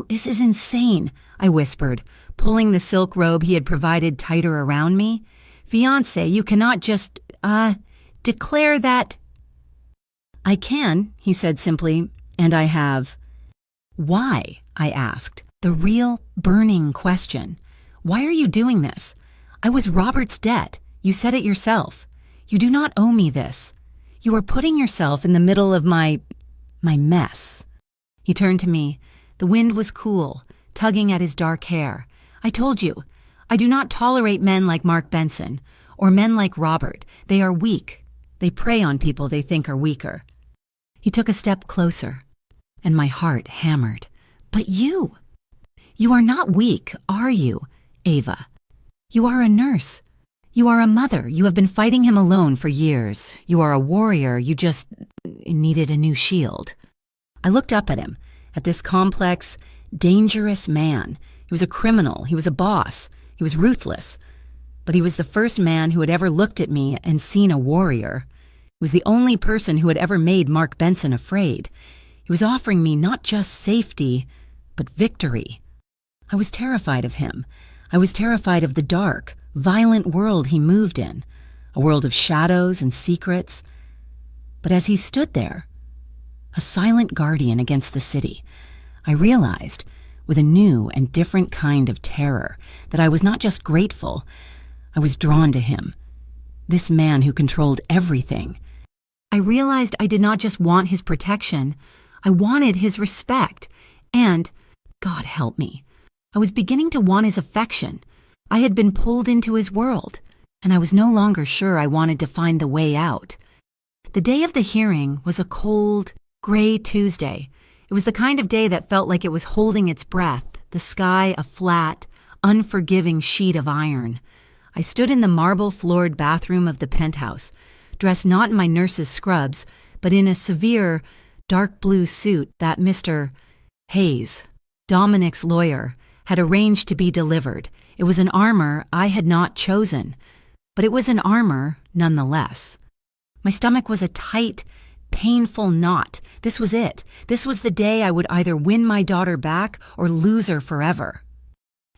"This is insane," I whispered, pulling the silk robe he had provided tighter around me. "Fiancé, you cannot just, declare that—" "I can," he said simply, "and I have." "Why?" I asked, the real, burning question. "Why are you doing this? I was Robert's debt. You said it yourself. You do not owe me this. You are putting yourself in the middle of my mess." He turned to me. The wind was cool, tugging at his dark hair. "I told you, I do not tolerate men like Mark Benson, or men like Robert. They are weak. They prey on people they think are weaker." He took a step closer, and my heart hammered. "But you are not weak, are you, Ava? You are a nurse. You are a mother. You have been fighting him alone for years. You are a warrior. You just needed a new shield." I looked up at him, at this complex, dangerous man. He was a criminal. He was a boss. He was ruthless. But he was the first man who had ever looked at me and seen a warrior. He was the only person who had ever made Mark Benson afraid. He was offering me not just safety, but victory. I was terrified of him. I was terrified of the dark, violent world he moved in, a world of shadows and secrets. But as he stood there, a silent guardian against the city, I realized, with a new and different kind of terror, that I was not just grateful, I was drawn to him, this man who controlled everything. I realized I did not just want his protection, I wanted his respect, and, God help me, I was beginning to want his affection. I had been pulled into his world, and I was no longer sure I wanted to find the way out. The day of the hearing was a cold, gray Tuesday. It was the kind of day that felt like it was holding its breath, the sky a flat, unforgiving sheet of iron. I stood in the marble-floored bathroom of the penthouse, dressed not in my nurse's scrubs, but in a severe, dark blue suit that Mr. Hayes, Dominic's lawyer, had arranged to be delivered. It was an armor I had not chosen, but it was an armor nonetheless. My stomach was a tight, painful knot. This was it. This was the day I would either win my daughter back or lose her forever.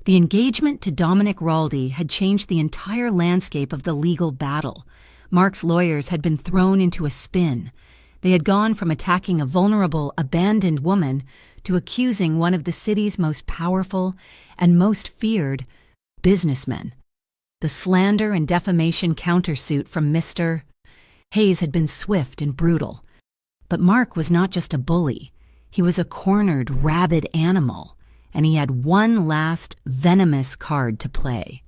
The engagement to Dominic Raldi had changed the entire landscape of the legal battle. Mark's lawyers had been thrown into a spin. They had gone from attacking a vulnerable, abandoned woman to accusing one of the city's most powerful and most feared businessmen. The slander and defamation countersuit from Mr. Hayes had been swift and brutal. But Mark was not just a bully. He was a cornered, rabid animal, and he had one last venomous card to play.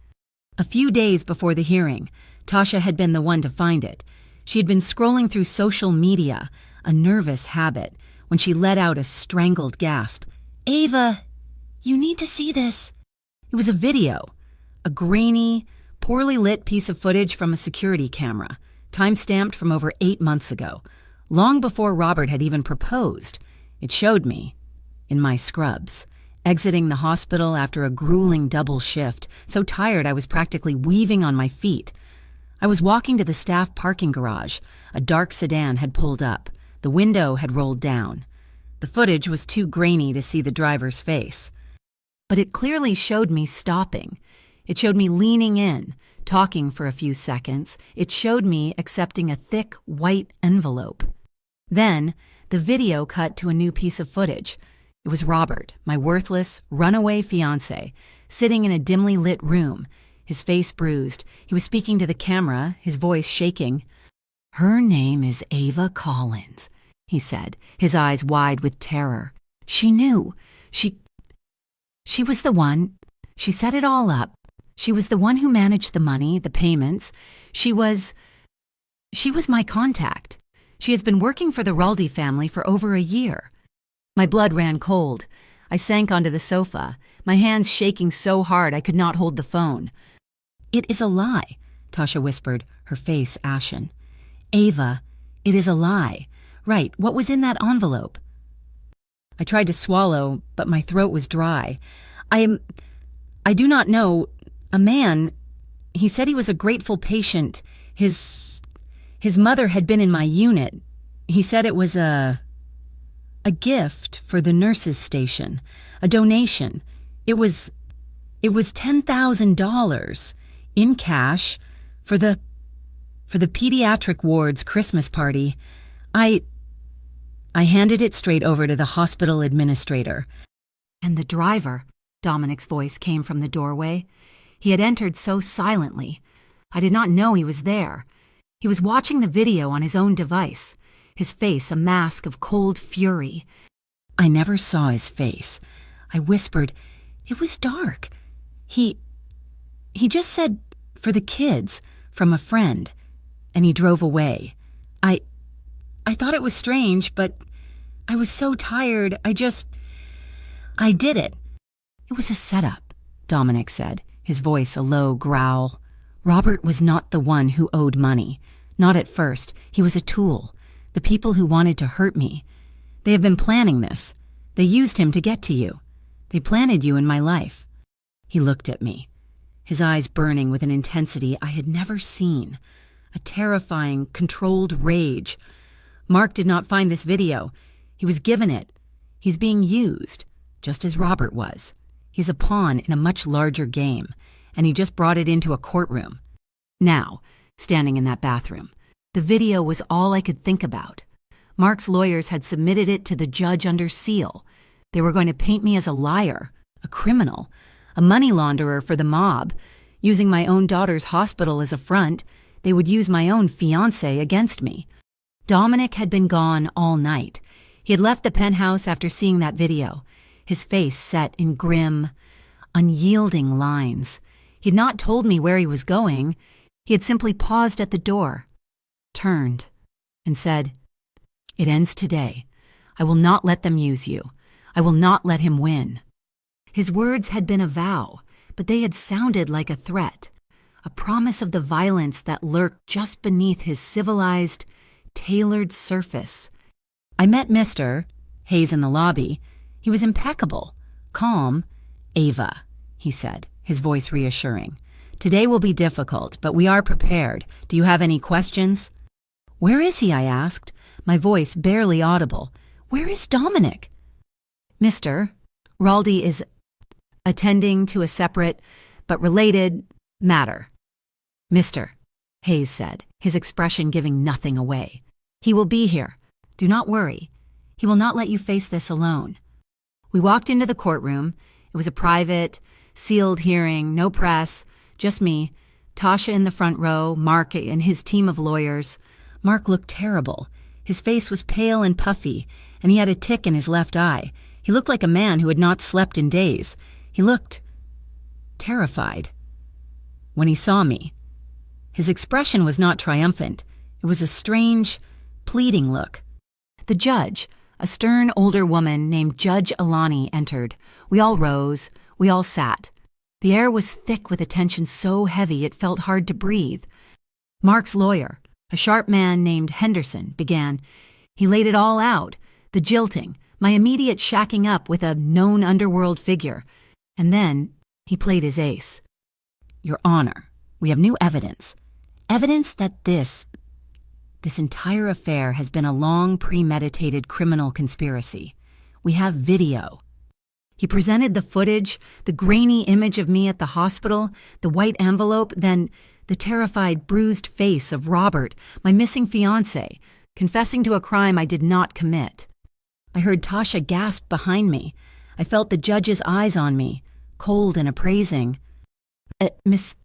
A few days before the hearing, Tasha had been the one to find it. She had been scrolling through social media, a nervous habit, when she let out a strangled gasp. "Ava, you need to see this." It was a video, a grainy, poorly lit piece of footage from a security camera, time-stamped from over 8 months ago, long before Robert had even proposed. It showed me, in my scrubs, exiting the hospital after a grueling double shift, so tired I was practically weaving on my feet. I was walking to the staff parking garage. A dark sedan had pulled up. The window had rolled down. The footage was too grainy to see the driver's face. But it clearly showed me stopping. It showed me leaning in, talking for a few seconds. It showed me accepting a thick, white envelope. Then, the video cut to a new piece of footage. It was Robert, my worthless, runaway fiancé, sitting in a dimly lit room, his face bruised. He was speaking to the camera, his voice shaking. "Her name is Ava Collins," he said, his eyes wide with terror. "She knew. She was the one. She set it all up. She was the one who managed the money, the payments. She was my contact. She has been working for the Raldi family for over a year." My blood ran cold. I sank onto the sofa, my hands shaking so hard I could not hold the phone. "It is a lie," Tasha whispered, her face ashen. "Ava, it is a lie. Right, what was in that envelope?" I tried to swallow, but my throat was dry. I do not know. A man, he said he was a grateful patient. His mother had been in my unit. He said it was a gift for the nurses' station, a donation. It was $10,000 in cash for the pediatric ward's Christmas party. I handed it straight over to the hospital administrator. "And the driver," Dominic's voice came from the doorway. He had entered so silently. I did not know he was there. He was watching the video on his own device, his face a mask of cold fury. I never saw his face. I whispered, "It was dark. He just said, 'For the kids,' from a friend," and he drove away. I thought it was strange, but I was so tired, I did it." "It was a setup," Dominic said, his voice a low growl. "Robert was not the one who owed money. Not at first. He was a tool. The people who wanted to hurt me. They have been planning this. They used him to get to you. They planted you in my life." He looked at me, his eyes burning with an intensity I had never seen. A terrifying, controlled rage. "Mark did not find this video. He was given it. He's being used, just as Robert was. He's a pawn in a much larger game, and he just brought it into a courtroom." Now, standing in that bathroom, the video was all I could think about. Mark's lawyers had submitted it to the judge under seal. They were going to paint me as a liar, a criminal, a money launderer for the mob. Using my own daughter's hospital as a front, they would use my own fiancé against me. Dominic had been gone all night. He had left the penthouse after seeing that video, his face set in grim, unyielding lines. He had not told me where he was going. He had simply paused at the door, turned, and said, "It ends today. I will not let them use you. I will not let him win." His words had been a vow, but they had sounded like a threat, a promise of the violence that lurked just beneath his civilized, tailored surface. I met Mr. Hayes in the lobby. He was impeccable, calm. "Ava," he said, his voice reassuring. "Today will be difficult, but we are prepared. Do you have any questions?" "Where is he?" I asked, my voice barely audible. "Where is Dominic?" "Mr. Raldi is attending to a separate but related matter." "Mr. Hayes said, his expression giving nothing away. "He will be here. Do not worry. He will not let you face this alone." We walked into the courtroom. It was a private, sealed hearing, no press, just me, Tasha in the front row, Mark and his team of lawyers. Mark looked terrible. His face was pale and puffy, and he had a tick in his left eye. He looked like a man who had not slept in days. He looked terrified. When he saw me, his expression was not triumphant. It was a strange, pleading look. The judge, a stern older woman named Judge Alani, entered. We all rose. We all sat. The air was thick with a tension so heavy it felt hard to breathe. Mark's lawyer, a sharp man named Henderson, began. He laid it all out, the jilting, my immediate shacking up with a known underworld figure. And then he played his ace. Your Honor, we have new evidence. Evidence that this entire affair has been a long premeditated criminal conspiracy. We have video. He presented the footage, the grainy image of me at the hospital, the white envelope, then the terrified, bruised face of Robert, my missing fiancé, confessing to a crime I did not commit. I heard Tasha gasp behind me. I felt the judge's eyes on me, cold and appraising. Miss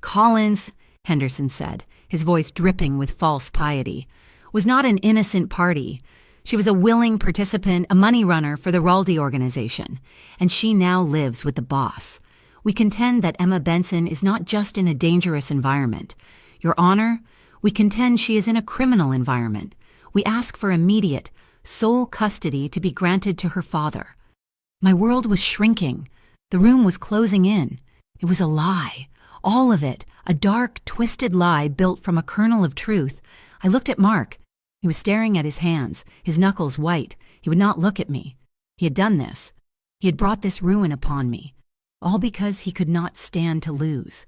Collins, Henderson said, his voice dripping with false piety, was not an innocent party. She was a willing participant, a money runner for the Raldi organization, and she now lives with the boss. We contend that Emma Benson is not just in a dangerous environment. Your Honor, we contend she is in a criminal environment. We ask for immediate, sole custody to be granted to her father. My world was shrinking. The room was closing in. It was a lie. All of it, a dark, twisted lie built from a kernel of truth. I looked at Mark. He was staring at his hands, his knuckles white. He would not look at me. He had done this. He had brought this ruin upon me, all because he could not stand to lose.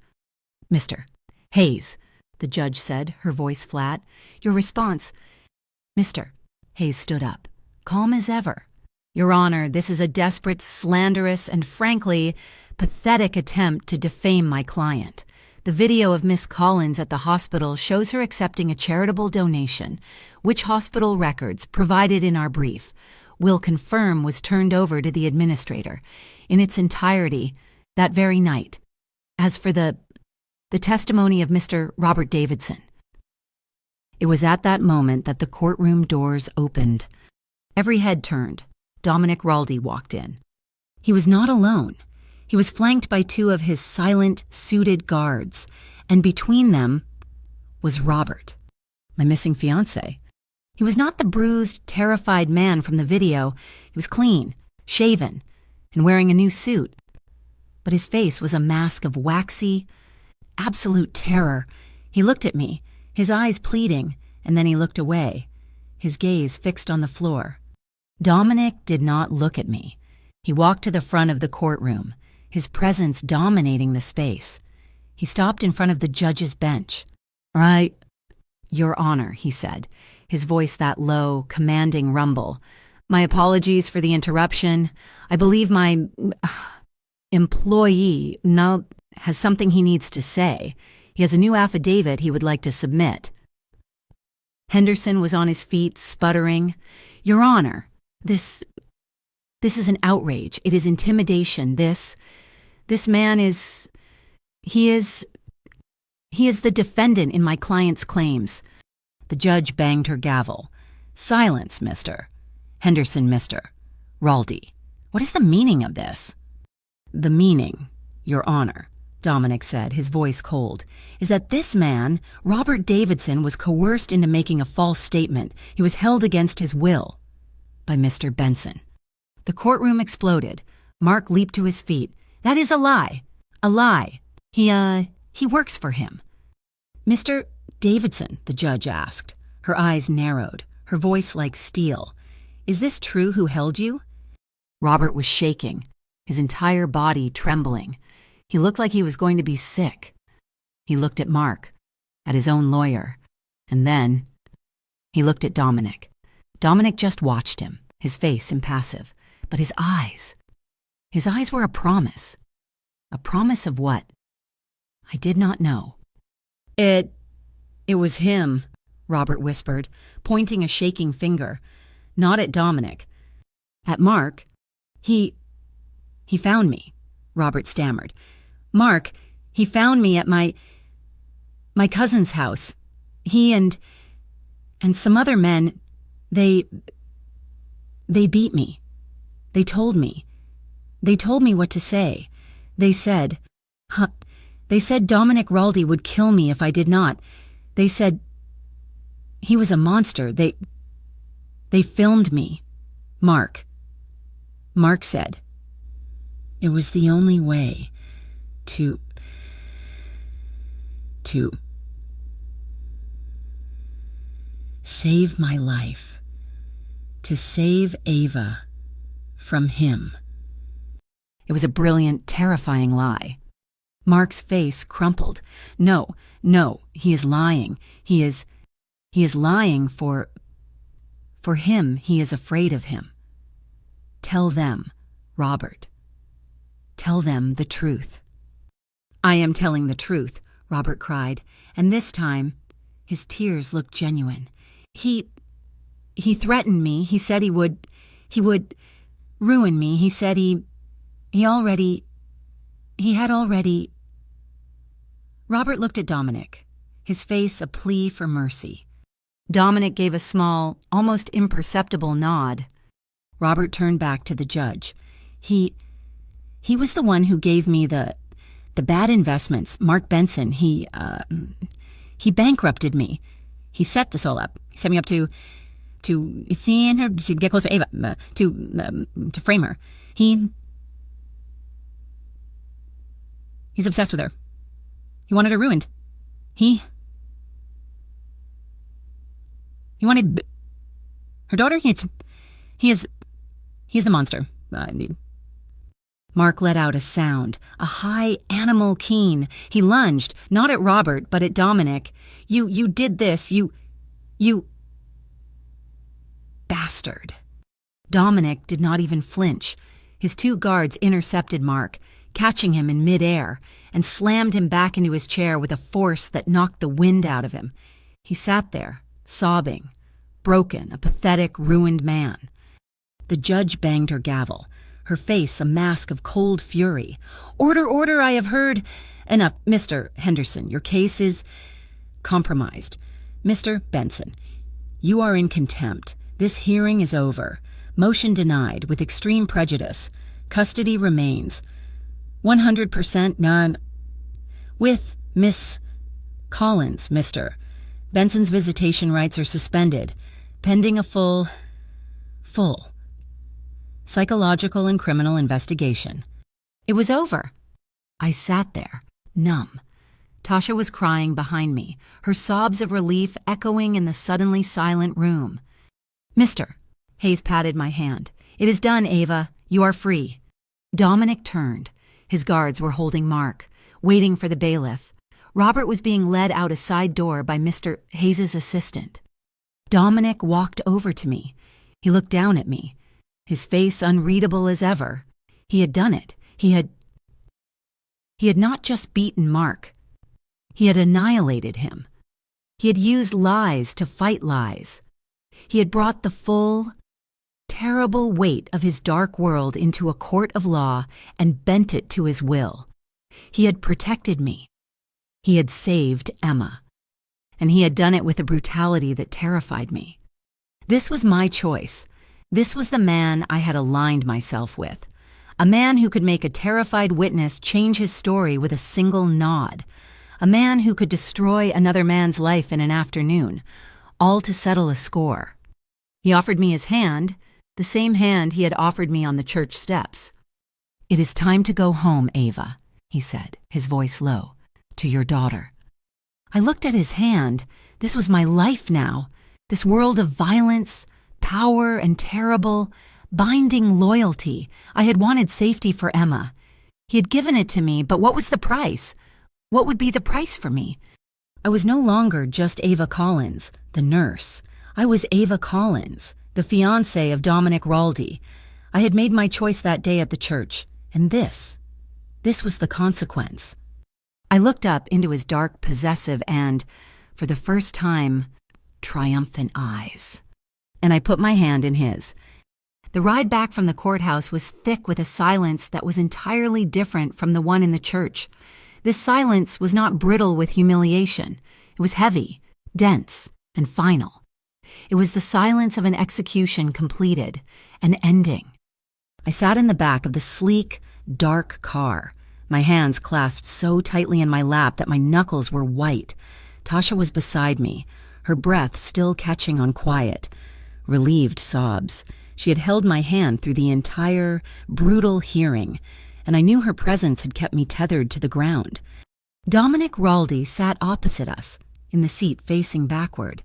Mr. Hayes, the judge said, her voice flat. Your response. Mr. Hayes stood up, calm as ever. Your Honor, this is a desperate, slanderous, and frankly, pathetic attempt to defame my client. The video of Miss Collins at the hospital shows her accepting a charitable donation, which hospital records, provided in our brief, will confirm was turned over to the administrator in its entirety that very night. As for the testimony of Mr. Robert Davidson. It was at that moment that the courtroom doors opened. Every head turned. Dominic Raldi walked in. He was not alone. He was flanked by two of his silent, suited guards, and between them was Robert, my missing fiancé. He was not the bruised, terrified man from the video. He was clean, shaven, and wearing a new suit. But his face was a mask of waxy, absolute terror. He looked at me, his eyes pleading, and then he looked away, his gaze fixed on the floor. Dominic did not look at me. He walked to the front of the courtroom, his presence dominating the space. He stopped in front of the judge's bench. Right, Your Honor, he said, his voice that low, commanding rumble. My apologies for the interruption. I believe my employee now has something he needs to say. He has a new affidavit he would like to submit. Henderson was on his feet, sputtering. Your Honor, this is an outrage. It is intimidation. This man is the defendant in my client's claims. The judge banged her gavel. Silence, Mr. Henderson, Mr. Raldi. What is the meaning of this? The meaning, Your Honor, Dominic said, his voice cold, is that this man, Robert Davidson, was coerced into making a false statement. He was held against his will by Mr. Benson. The courtroom exploded. Mark leaped to his feet. That is a lie. A lie. He works for him. Mr. Davidson, the judge asked. Her eyes narrowed, her voice like steel. Is this true who held you? Robert was shaking, his entire body trembling. He looked like he was going to be sick. He looked at Mark, at his own lawyer, and then he looked at Dominic. Dominic just watched him, his face impassive, but his eyes were a promise. A promise of what? I did not know. It was him, Robert whispered, pointing a shaking finger, not at Dominic. At Mark. He found me, Robert stammered. Mark, he found me at my cousin's house. He and some other men, they beat me. They told me. They told me what to say. They said, Dominic Raldi would kill me if I did not. They said he was a monster. They filmed me. Mark said it was the only way to save my life, to save Ava from him. It was a brilliant, terrifying lie. Mark's face crumpled. No, he is lying. He is lying for him. He is afraid of him. Tell them, Robert. Tell them the truth. I am telling the truth, Robert cried, and this time his tears looked genuine. He threatened me. He said he would ruin me. He said he had already. Robert looked at Dominic, his face a plea for mercy. Dominic gave a small, almost imperceptible nod. Robert turned back to the judge. He was the one who gave me the bad investments. Mark Benson, he bankrupted me. He set this all up. He set me up to get close to Ava, to frame her. He's obsessed with her. He wanted her ruined. He wanted her daughter. He is the monster. Mark let out a sound, a high animal keen. He lunged, not at Robert, but at Dominic. You did this. You bastard. Dominic did not even flinch. His two guards intercepted Mark, catching him in midair, and slammed him back into his chair with a force that knocked the wind out of him. He sat there, sobbing, broken, a pathetic, ruined man. The judge banged her gavel, her face a mask of cold fury. Order, I have heard. Enough, Mr. Henderson, your case is compromised. Mr. Benson, you are in contempt. This hearing is over. Motion denied with extreme prejudice. Custody remains. 100% none. With Miss Collins, Mr. Benson's visitation rights are suspended, pending a full psychological and criminal investigation. It was over. I sat there, numb. Tasha was crying behind me, her sobs of relief echoing in the suddenly silent room. Mister, Hayes patted my hand. It is done, Ava. You are free. Dominic turned. His guards were holding Mark, waiting for the bailiff. Robert was being led out a side door by Mr. Hayes' assistant. Dominic walked over to me. He looked down at me, his face unreadable as ever. He had done it. He had not just beaten Mark. He had annihilated him. He had used lies to fight lies. He had brought the full, terrible weight of his dark world into a court of law and bent it to his will. He had protected me. He had saved Emma. And he had done it with a brutality that terrified me. This was my choice. This was the man I had aligned myself with. A man who could make a terrified witness change his story with a single nod. A man who could destroy another man's life in an afternoon, all to settle a score. He offered me his hand, the same hand he had offered me on the church steps. It is time to go home, Ava, he said, his voice low, to your daughter. I looked at his hand. This was my life now. This world of violence, power, and terrible, binding loyalty. I had wanted safety for Emma. He had given it to me, but what was the price? What would be the price for me? I was no longer just Ava Collins, the nurse. I was Ava Collins, the fiancée of Dominic Raldi. I had made my choice that day at the church, and this was the consequence. I looked up into his dark, possessive, and, for the first time, triumphant eyes. And I put my hand in his. The ride back from the courthouse was thick with a silence that was entirely different from the one in the church. This silence was not brittle with humiliation. It was heavy, dense, and final. It was the silence of an execution completed, an ending. I sat in the back of the sleek, dark car, my hands clasped so tightly in my lap that my knuckles were white. Tasha was beside me, her breath still catching on quiet, relieved sobs. She had held my hand through the entire, brutal hearing, and I knew her presence had kept me tethered to the ground. Dominic Raldi sat opposite us, in the seat facing backward,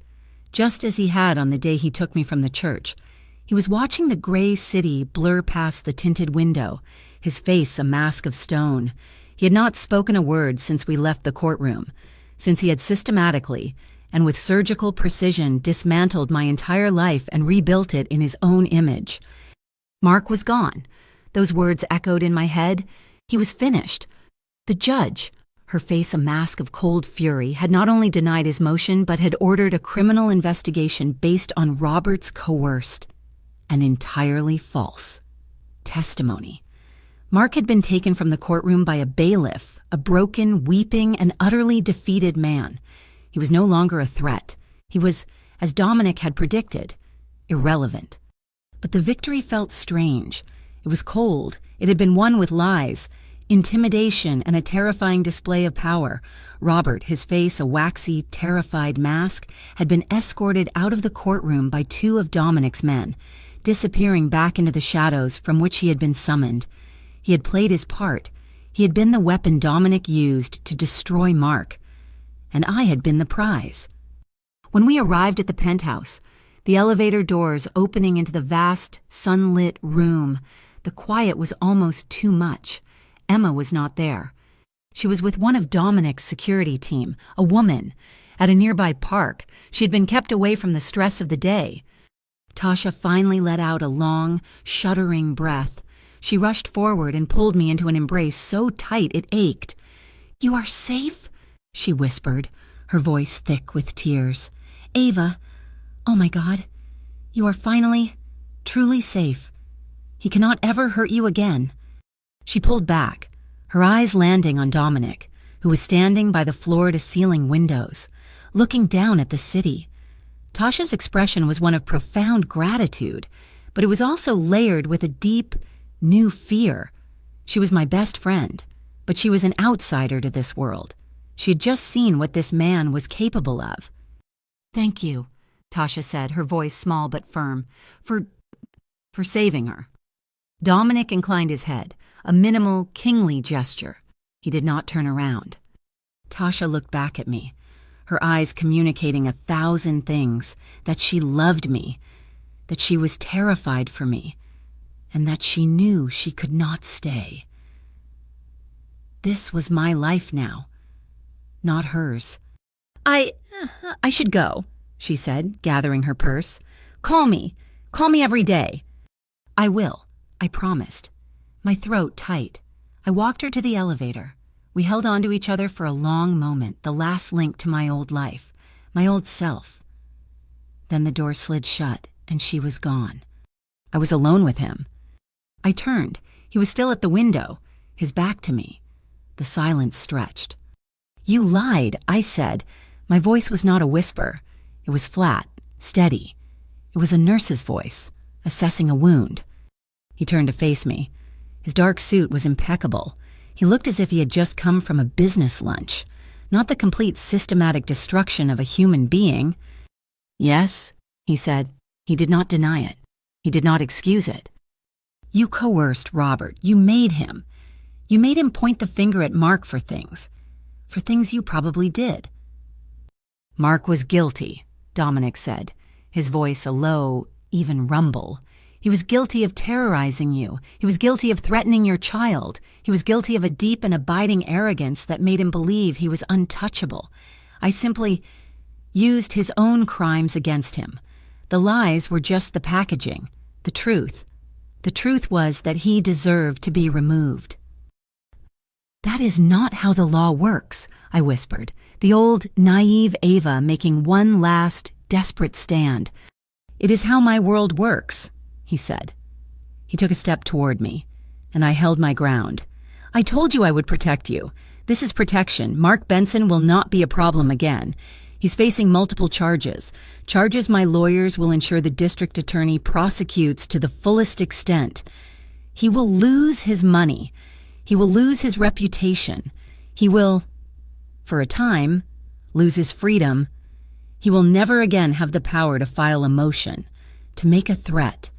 just as he had on the day he took me from the church. He was watching the gray city blur past the tinted window, his face a mask of stone. He had not spoken a word since we left the courtroom, since he had systematically and with surgical precision dismantled my entire life and rebuilt it in his own image. Mark was gone. Those words echoed in my head. He was finished. The judge, her face a mask of cold fury, had not only denied his motion but had ordered a criminal investigation based on Robert's coerced and entirely false testimony. Mark had been taken from the courtroom by a bailiff, a broken, weeping, and utterly defeated man. He was no longer a threat. He was, as Dominic had predicted, irrelevant. But the victory felt strange. It was cold. It had been won with lies, intimidation, and a terrifying display of power. Robert, his face a waxy, terrified mask, had been escorted out of the courtroom by two of Dominic's men, disappearing back into the shadows from which he had been summoned. He had played his part. He had been the weapon Dominic used to destroy Mark, and I had been the prize. When we arrived at the penthouse, the elevator doors opening into the vast, sunlit room, the quiet was almost too much. Emma was not there. She was with one of Dominic's security team, a woman, at a nearby park. She had been kept away from the stress of the day. Tasha finally let out a long, shuddering breath. She rushed forward and pulled me into an embrace so tight it ached. "You are safe?" she whispered, her voice thick with tears. "Ava, oh my God, you are finally, truly safe. He cannot ever hurt you again." She pulled back, her eyes landing on Dominic, who was standing by the floor-to-ceiling windows, looking down at the city. Tasha's expression was one of profound gratitude, but it was also layered with a deep, new fear. She was my best friend, but she was an outsider to this world. She had just seen what this man was capable of. "Thank you," Tasha said, her voice small but firm, for saving her. Dominic inclined his head, a minimal, kingly gesture. He did not turn around. Tasha looked back at me, her eyes communicating 1,000 things, that she loved me, that she was terrified for me, and that she knew she could not stay. This was my life now, not hers. I should go," she said, gathering her purse. Call me every day." "I will," I promised, my throat tight. I walked her to the elevator. We held on to each other for a long moment, the last link to my old life, my old self. Then the door slid shut, and she was gone. I was alone with him. I turned. He was still at the window, his back to me. The silence stretched. "You lied," I said. My voice was not a whisper. It was flat, steady. It was a nurse's voice, assessing a wound. He turned to face me. His dark suit was impeccable. He looked as if he had just come from a business lunch, not the complete systematic destruction of a human being. "Yes," he said. He did not deny it. He did not excuse it. "You coerced Robert. You made him. You made him point the finger at Mark for things you probably did." "Mark was guilty," Dominic said, his voice a low, even rumble. "He was guilty of terrorizing you. He was guilty of threatening your child. He was guilty of a deep and abiding arrogance that made him believe he was untouchable. I simply used his own crimes against him. The lies were just the packaging, the truth. The truth was that he deserved to be removed." "That is not how the law works," I whispered, the old, naive Ava making one last, desperate stand. "It is how my world works," he said. He took a step toward me, and I held my ground. "I told you I would protect you. This is protection. Mark Benson will not be a problem again. He's facing multiple charges. Charges my lawyers will ensure the district attorney prosecutes to the fullest extent. He will lose his money. He will lose his reputation. He will, for a time, lose his freedom. He will never again have the power to file a motion, to make a threat,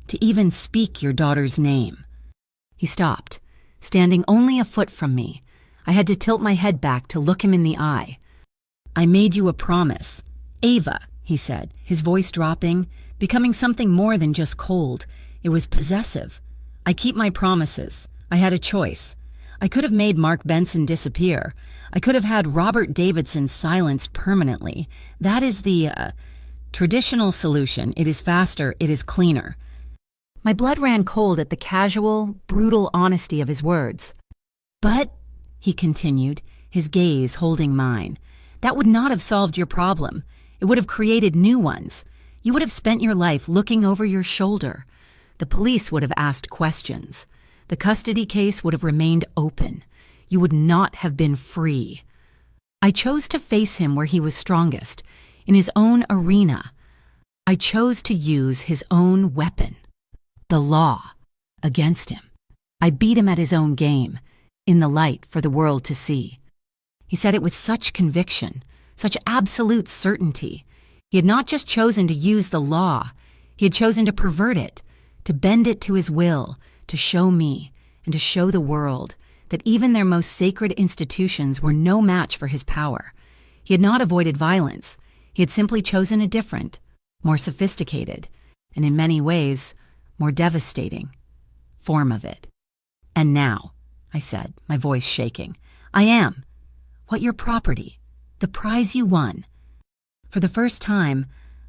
to even speak your daughter's name. He stopped, standing only a foot from me. I had to tilt my head back to look him in the eye. I made you a promise. Ava, he said, his voice dropping, becoming something more than just cold. It was possessive. I keep my promises. I had a choice. I could have made Mark Benson disappear. I could have had Robert Davidson silenced permanently. That is the traditional solution. It is faster. It is cleaner. My blood ran cold at the casual, brutal honesty of his words. But, he continued, his gaze holding mine, that would not have solved your problem. It would have created new ones. You would have spent your life looking over your shoulder. The police would have asked questions. The custody case would have remained open. You would not have been free. I chose to face him where he was strongest, in his own arena. I chose to use his own weapon, the law, against him. I beat him at his own game, in the light for the world to see. He said it with such conviction, such absolute certainty. He had not just chosen to use the law, he had chosen to pervert it, to bend it to his will, to show me and to show the world that even their most sacred institutions were no match for his power. He had not avoided violence. He had simply chosen a different, more sophisticated, and in many ways, more devastating form of it. And now, I said, my voice shaking, I am. What your property, the prize you won. For the first time,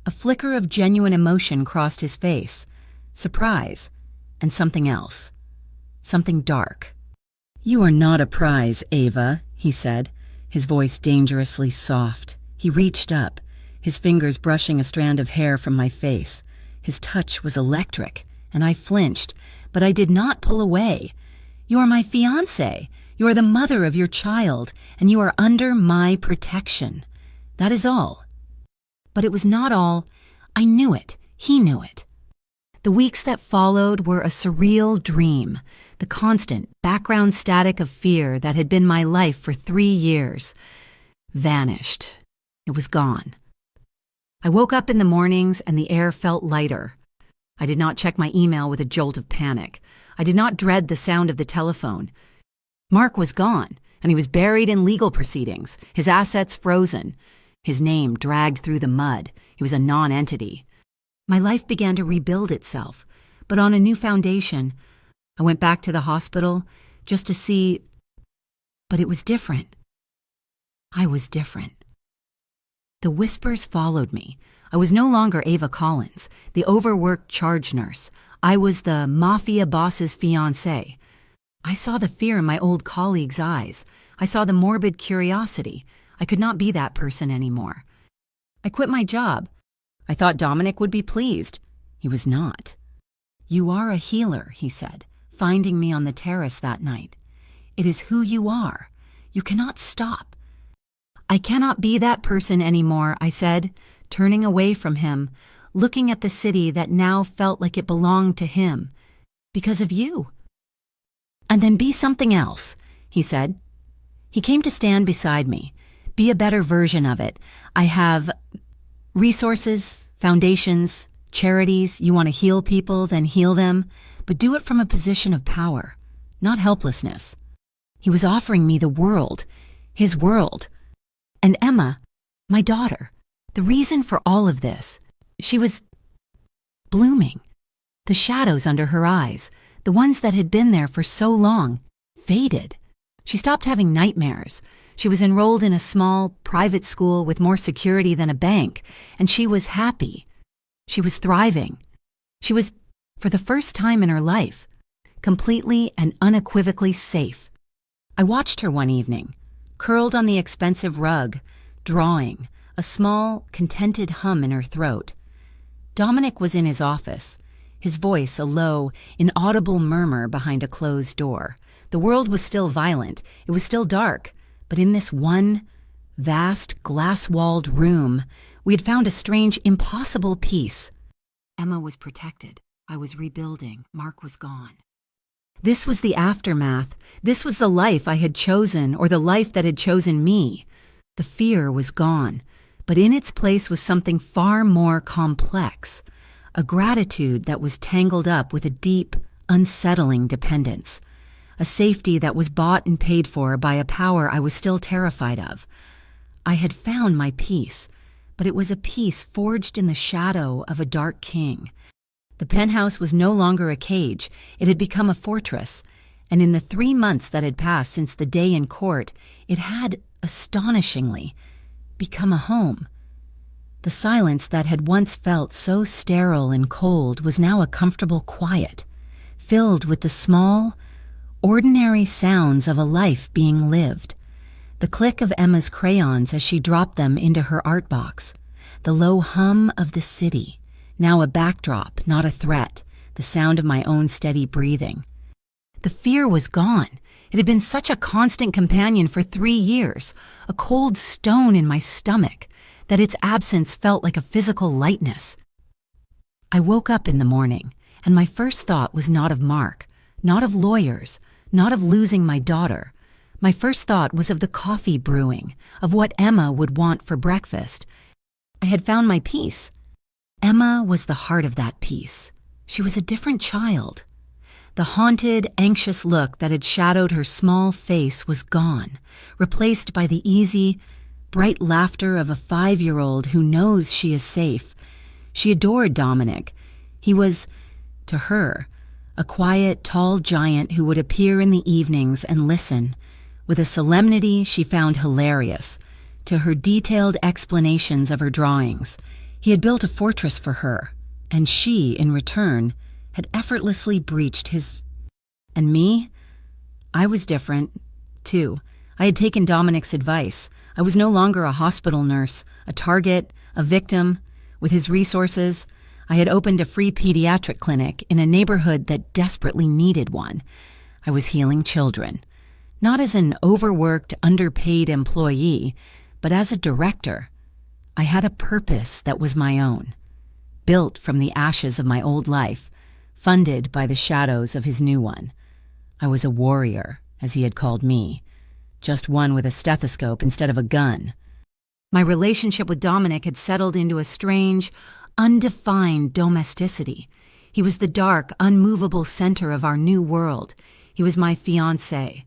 a flicker of genuine emotion crossed his face, surprise, and something else, something dark. You are not a prize, Ava, he said, his voice dangerously soft. He reached up, his fingers brushing a strand of hair from my face. His touch was electric, and I flinched, but I did not pull away. You are my fiancée. You are the mother of your child, and you are under my protection. That is all. But it was not all. I knew it. He knew it. The weeks that followed were a surreal dream, the constant background static of fear that had been my life for 3 years. Vanished. It was gone. I woke up in the mornings and the air felt lighter. I did not check my email with a jolt of panic. I did not dread the sound of the telephone. Mark was gone, and he was buried in legal proceedings, his assets frozen, his name dragged through the mud. He was a non-entity. My life began to rebuild itself, but on a new foundation. I went back to the hospital just to see, but it was different. I was different. The whispers followed me. I was no longer Ava Collins, the overworked charge nurse. I was the Mafia boss's fiancée. I saw the fear in my old colleague's eyes. I saw the morbid curiosity. I could not be that person anymore. I quit my job. I thought Dominic would be pleased. He was not. You are a healer, he said, finding me on the terrace that night. It is who you are. You cannot stop. I cannot be that person anymore, I said, turning away from him, looking at the city that now felt like it belonged to him. Because of you. And then be something else, he said. He came to stand beside me. Be a better version of it. I have resources, foundations, charities. You want to heal people, then heal them, but do it from a position of power, not helplessness. He was offering me the world, his world. And Emma, my daughter, the reason for all of this, she was blooming. The shadows under her eyes, the ones that had been there for so long, faded. She stopped having nightmares. She was enrolled in a small, private school with more security than a bank, and she was happy. She was thriving. She was, for the first time in her life, completely and unequivocally safe. I watched her one evening, curled on the expensive rug, drawing, a small, contented hum in her throat. Dominic was in his office, his voice a low, inaudible murmur behind a closed door. The world was still violent. It was still dark. But in this one, vast, glass-walled room, we had found a strange, impossible peace. Emma was protected. I was rebuilding. Mark was gone. This was the aftermath. This was the life I had chosen, or the life that had chosen me. The fear was gone, but in its place was something far more complex, a gratitude that was tangled up with a deep, unsettling dependence, a safety that was bought and paid for by a power I was still terrified of. I had found my peace, but it was a peace forged in the shadow of a dark king. The penthouse was no longer a cage, it had become a fortress, and in the 3 months that had passed since the day in court, it had, astonishingly, become a home. The silence that had once felt so sterile and cold was now a comfortable quiet, filled with the small, ordinary sounds of a life being lived. The click of Emma's crayons as she dropped them into her art box, the low hum of the city, now a backdrop, not a threat, the sound of my own steady breathing. The fear was gone. It had been such a constant companion for 3 years, a cold stone in my stomach, that its absence felt like a physical lightness. I woke up in the morning, and my first thought was not of Mark, not of lawyers, not of losing my daughter. My first thought was of the coffee brewing, of what Emma would want for breakfast. I had found my peace. Emma was the heart of that peace. She was a different child. The haunted, anxious look that had shadowed her small face was gone, replaced by the easy, bright laughter of a 5-year-old who knows she is safe. She adored Dominic. He was, to her, a quiet, tall giant who would appear in the evenings and listen, with a solemnity she found hilarious, to her detailed explanations of her drawings. He had built a fortress for her, and she, in return, had effortlessly breached his. And me? I was different, too. I had taken Dominic's advice. I was no longer a hospital nurse, a target, a victim. With his resources, I had opened a free pediatric clinic in a neighborhood that desperately needed one. I was healing children, not as an overworked, underpaid employee, but as a director. I had a purpose that was my own, built from the ashes of my old life, funded by the shadows of his new one. I was a warrior, as he had called me, just one with a stethoscope instead of a gun. My relationship with Dominic had settled into a strange, undefined domesticity. He was the dark, unmovable center of our new world. He was my fiancé,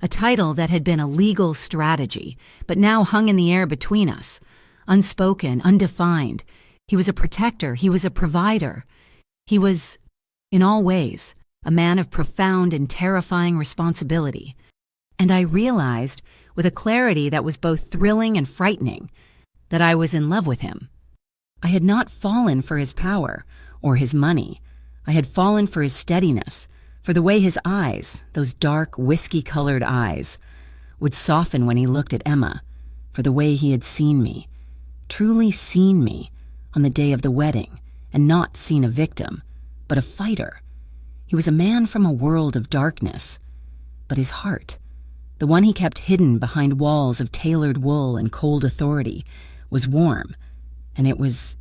a title that had been a legal strategy, but now hung in the air between us, unspoken, undefined. He was a protector. He was a provider. He was, in all ways, a man of profound and terrifying responsibility. And I realized, with a clarity that was both thrilling and frightening, that I was in love with him. I had not fallen for his power or his money. I had fallen for his steadiness, for the way his eyes, those dark, whiskey-colored eyes, would soften when he looked at Emma, for the way he had seen me, truly seen me, on the day of the wedding, and not seen a victim, but a fighter. He was a man from a world of darkness, but his heart, the one he kept hidden behind walls of tailored wool and cold authority, was warm, and it was,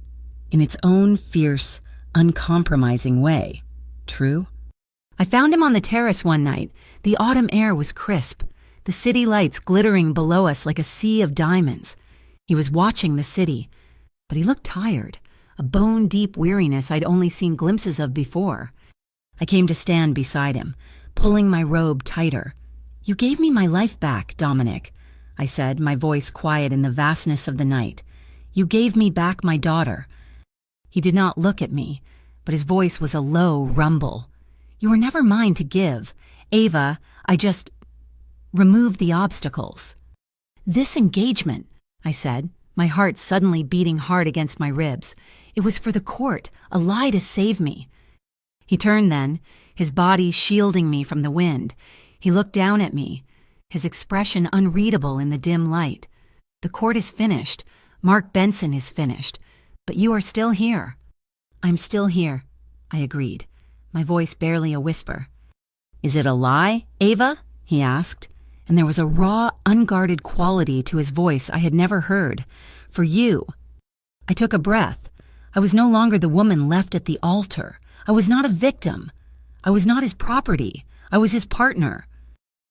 in its own fierce, uncompromising way, true. I found him on the terrace one night. The autumn air was crisp, the city lights glittering below us like a sea of diamonds. He was watching the city, but he looked tired, a bone-deep weariness I'd only seen glimpses of before. I came to stand beside him, pulling my robe tighter. "You gave me my life back, Dominic," I said, my voice quiet in the vastness of the night. "You gave me back my daughter." He did not look at me, but his voice was a low rumble. "You were never mine to give. Ava, I just removed the obstacles." "This engagement," I said, my heart suddenly beating hard against my ribs. "It was for the court, a lie to save me." He turned then, his body shielding me from the wind. He looked down at me, his expression unreadable in the dim light. "The court is finished. Mark Benson is finished. But you are still here." "I'm still here," I agreed, my voice barely a whisper. "Is it a lie, Ava?" he asked, and there was a raw, unguarded quality to his voice I had never heard. "For you." I took a breath. I was no longer the woman left at the altar. I was not a victim. I was not his property. I was his partner.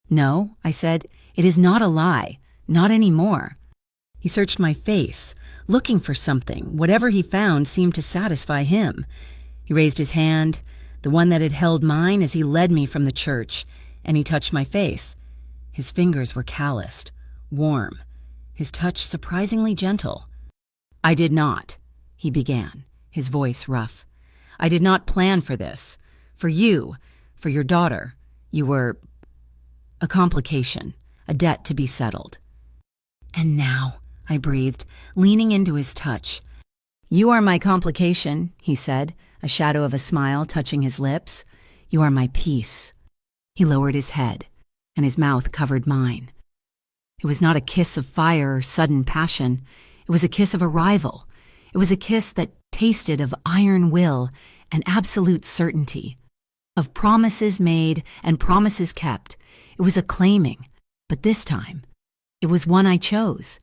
No, I said, it is not a lie. Not anymore. He searched my face, looking for something. Whatever he found seemed to satisfy him. He raised his hand, the one that had held mine as he led me from the church, and he touched my face. His fingers were calloused, warm, his touch surprisingly gentle. I did not, he began, his voice rough. I did not plan for this. For you, for your daughter. You were a complication, a debt to be settled. And now, I breathed, leaning into his touch. You are my complication, he said, a shadow of a smile touching his lips. You are my peace. He lowered his head, and his mouth covered mine. It was not a kiss of fire or sudden passion. It was a kiss of arrival. It was a kiss that tasted of iron will and absolute certainty, of promises made and promises kept. It was a claiming, but this time, it was one I chose.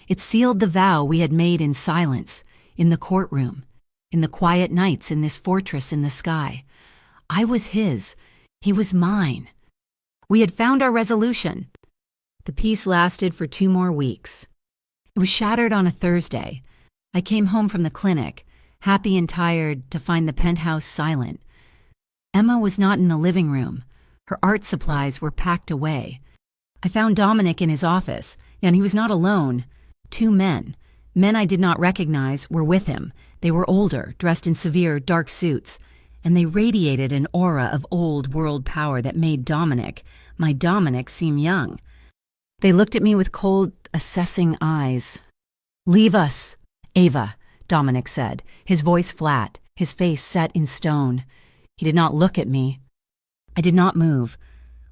It sealed the vow we had made in silence, in the courtroom, in the quiet nights in this fortress in the sky. I was his. He was mine. We had found our resolution. The peace lasted for 2 more weeks. It was shattered on a Thursday. I came home from the clinic, happy and tired, to find the penthouse silent. Emma was not in the living room. Her art supplies were packed away. I found Dominic in his office, and he was not alone. 2 men I did not recognize, were with him. They were older, dressed in severe, dark suits, and they radiated an aura of old world power that made my Dominic, seem young. They looked at me with cold, assessing eyes. Leave us, Ava, Dominic said, his voice flat, his face set in stone. He did not look at me. I did not move.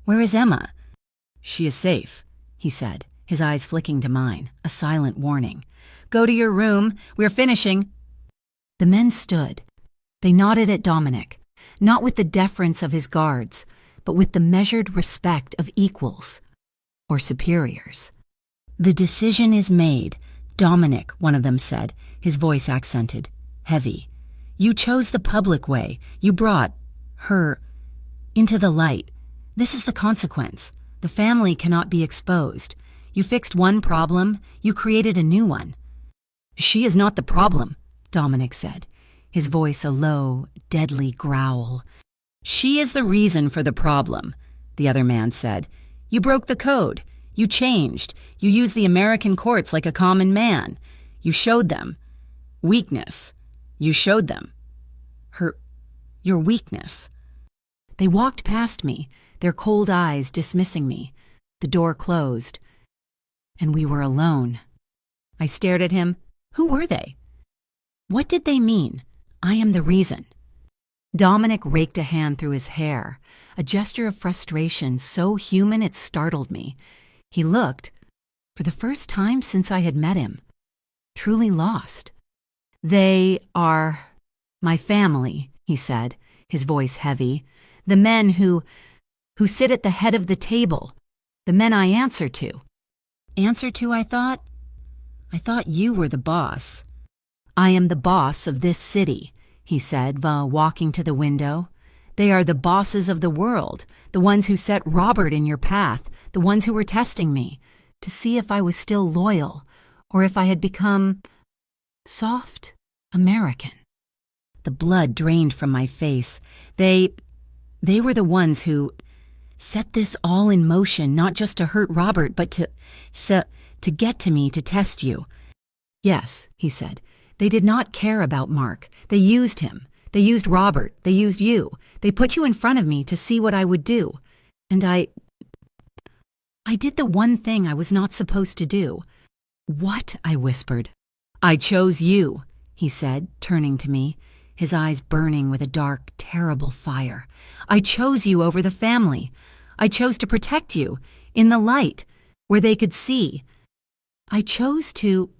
Where is Emma? She is safe, he said, his eyes flicking to mine, a silent warning. Go to your room. We are finishing. The men stood. They nodded at Dominic, not with the deference of his guards, but with the measured respect of equals or superiors. The decision is made, Dominic, one of them said, his voice accented, heavy. You chose the public way. You brought her into the light. This is the consequence. The family cannot be exposed. You fixed one problem, you created a new one. She is not the problem, Dominic said, his voice a low, deadly growl. She is the reason for the problem, the other man said. You broke the code. You changed. You used the American courts like a common man. You showed them weakness. You showed them your weakness. They walked past me, their cold eyes dismissing me. The door closed, and we were alone. I stared at him. Who were they? What did they mean? I am the reason. Dominic raked a hand through his hair, a gesture of frustration so human it startled me. He looked, for the first time since I had met him, truly lost. They are my family, he said, his voice heavy. The men who sit at the head of the table. The men I answer to. Answer to, I thought? I thought you were the boss. I am the boss of this city, he said, while walking to the window. They are the bosses of the world, the ones who set Robert in your path, the ones who were testing me, to see if I was still loyal, or if I had become soft American. The blood drained from my face. They were the ones who set this all in motion, not just to hurt Robert, but to get to me, to test you. Yes, he said. They did not care about Mark. They used him. They used Robert. They used you. They put you in front of me to see what I would do. And I did the one thing I was not supposed to do. What? I whispered. I chose you, he said, turning to me, his eyes burning with a dark, terrible fire. I chose you over the family. I chose to protect you, in the light, where they could see. I chose to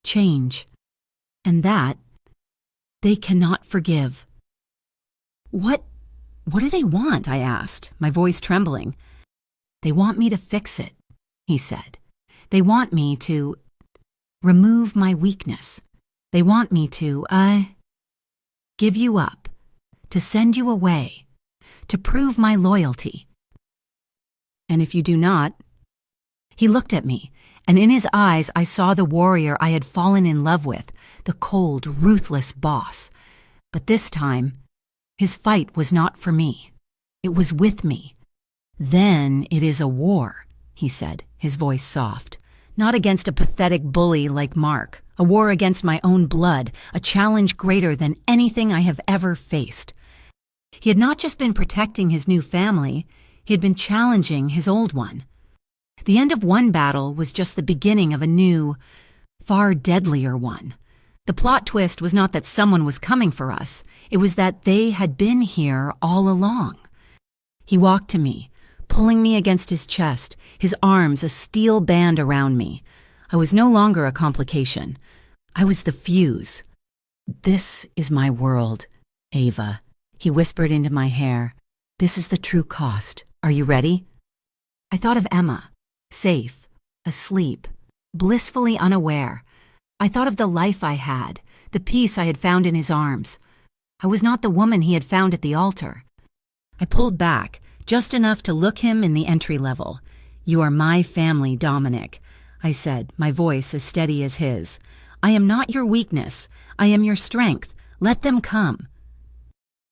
change. And that they cannot forgive. What do they want? I asked, my voice trembling. They want me to fix it, he said. They want me to remove my weakness. They want me to, give you up, to send you away, to prove my loyalty. And if you do not? He looked at me, and in his eyes I saw the warrior I had fallen in love with, the cold, ruthless boss. But this time, his fight was not for me. It was with me. Then it is a war, he said, his voice soft. Not against a pathetic bully like Mark, a war against my own blood, a challenge greater than anything I have ever faced. He had not just been protecting his new family, he had been challenging his old one. The end of one battle was just the beginning of a new, far deadlier one. The plot twist was not that someone was coming for us, it was that they had been here all along. He walked to me, pulling me against his chest, his arms a steel band around me. I was no longer a complication. I was the fuse. "This is my world, Ava," he whispered into my hair. "This is the true cost. Are you ready?" I thought of Emma, safe, asleep, blissfully unaware. I thought of the life I had, the peace I had found in his arms. I was not the woman he had found at the altar. I pulled back, just enough to look him in the entry level. "You are my family, Dominic," I said, my voice as steady as his. "I am not your weakness. I am your strength. Let them come."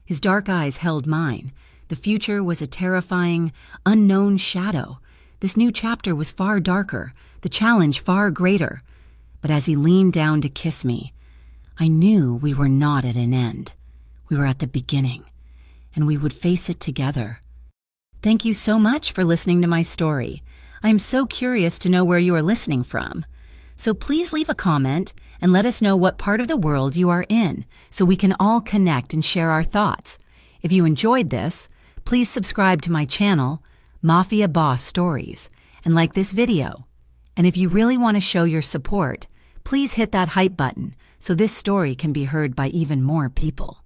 His dark eyes held mine. The future was a terrifying, unknown shadow. This new chapter was far darker, the challenge far greater. But as he leaned down to kiss me, I knew we were not at an end. We were at the beginning, and we would face it together. Thank you so much for listening to my story. I am so curious to know where you are listening from. So please leave a comment and let us know what part of the world you are in so we can all connect and share our thoughts. If you enjoyed this, please subscribe to my channel, Mafia Boss Stories, and like this video. And if you really want to show your support, please hit that hype button so this story can be heard by even more people.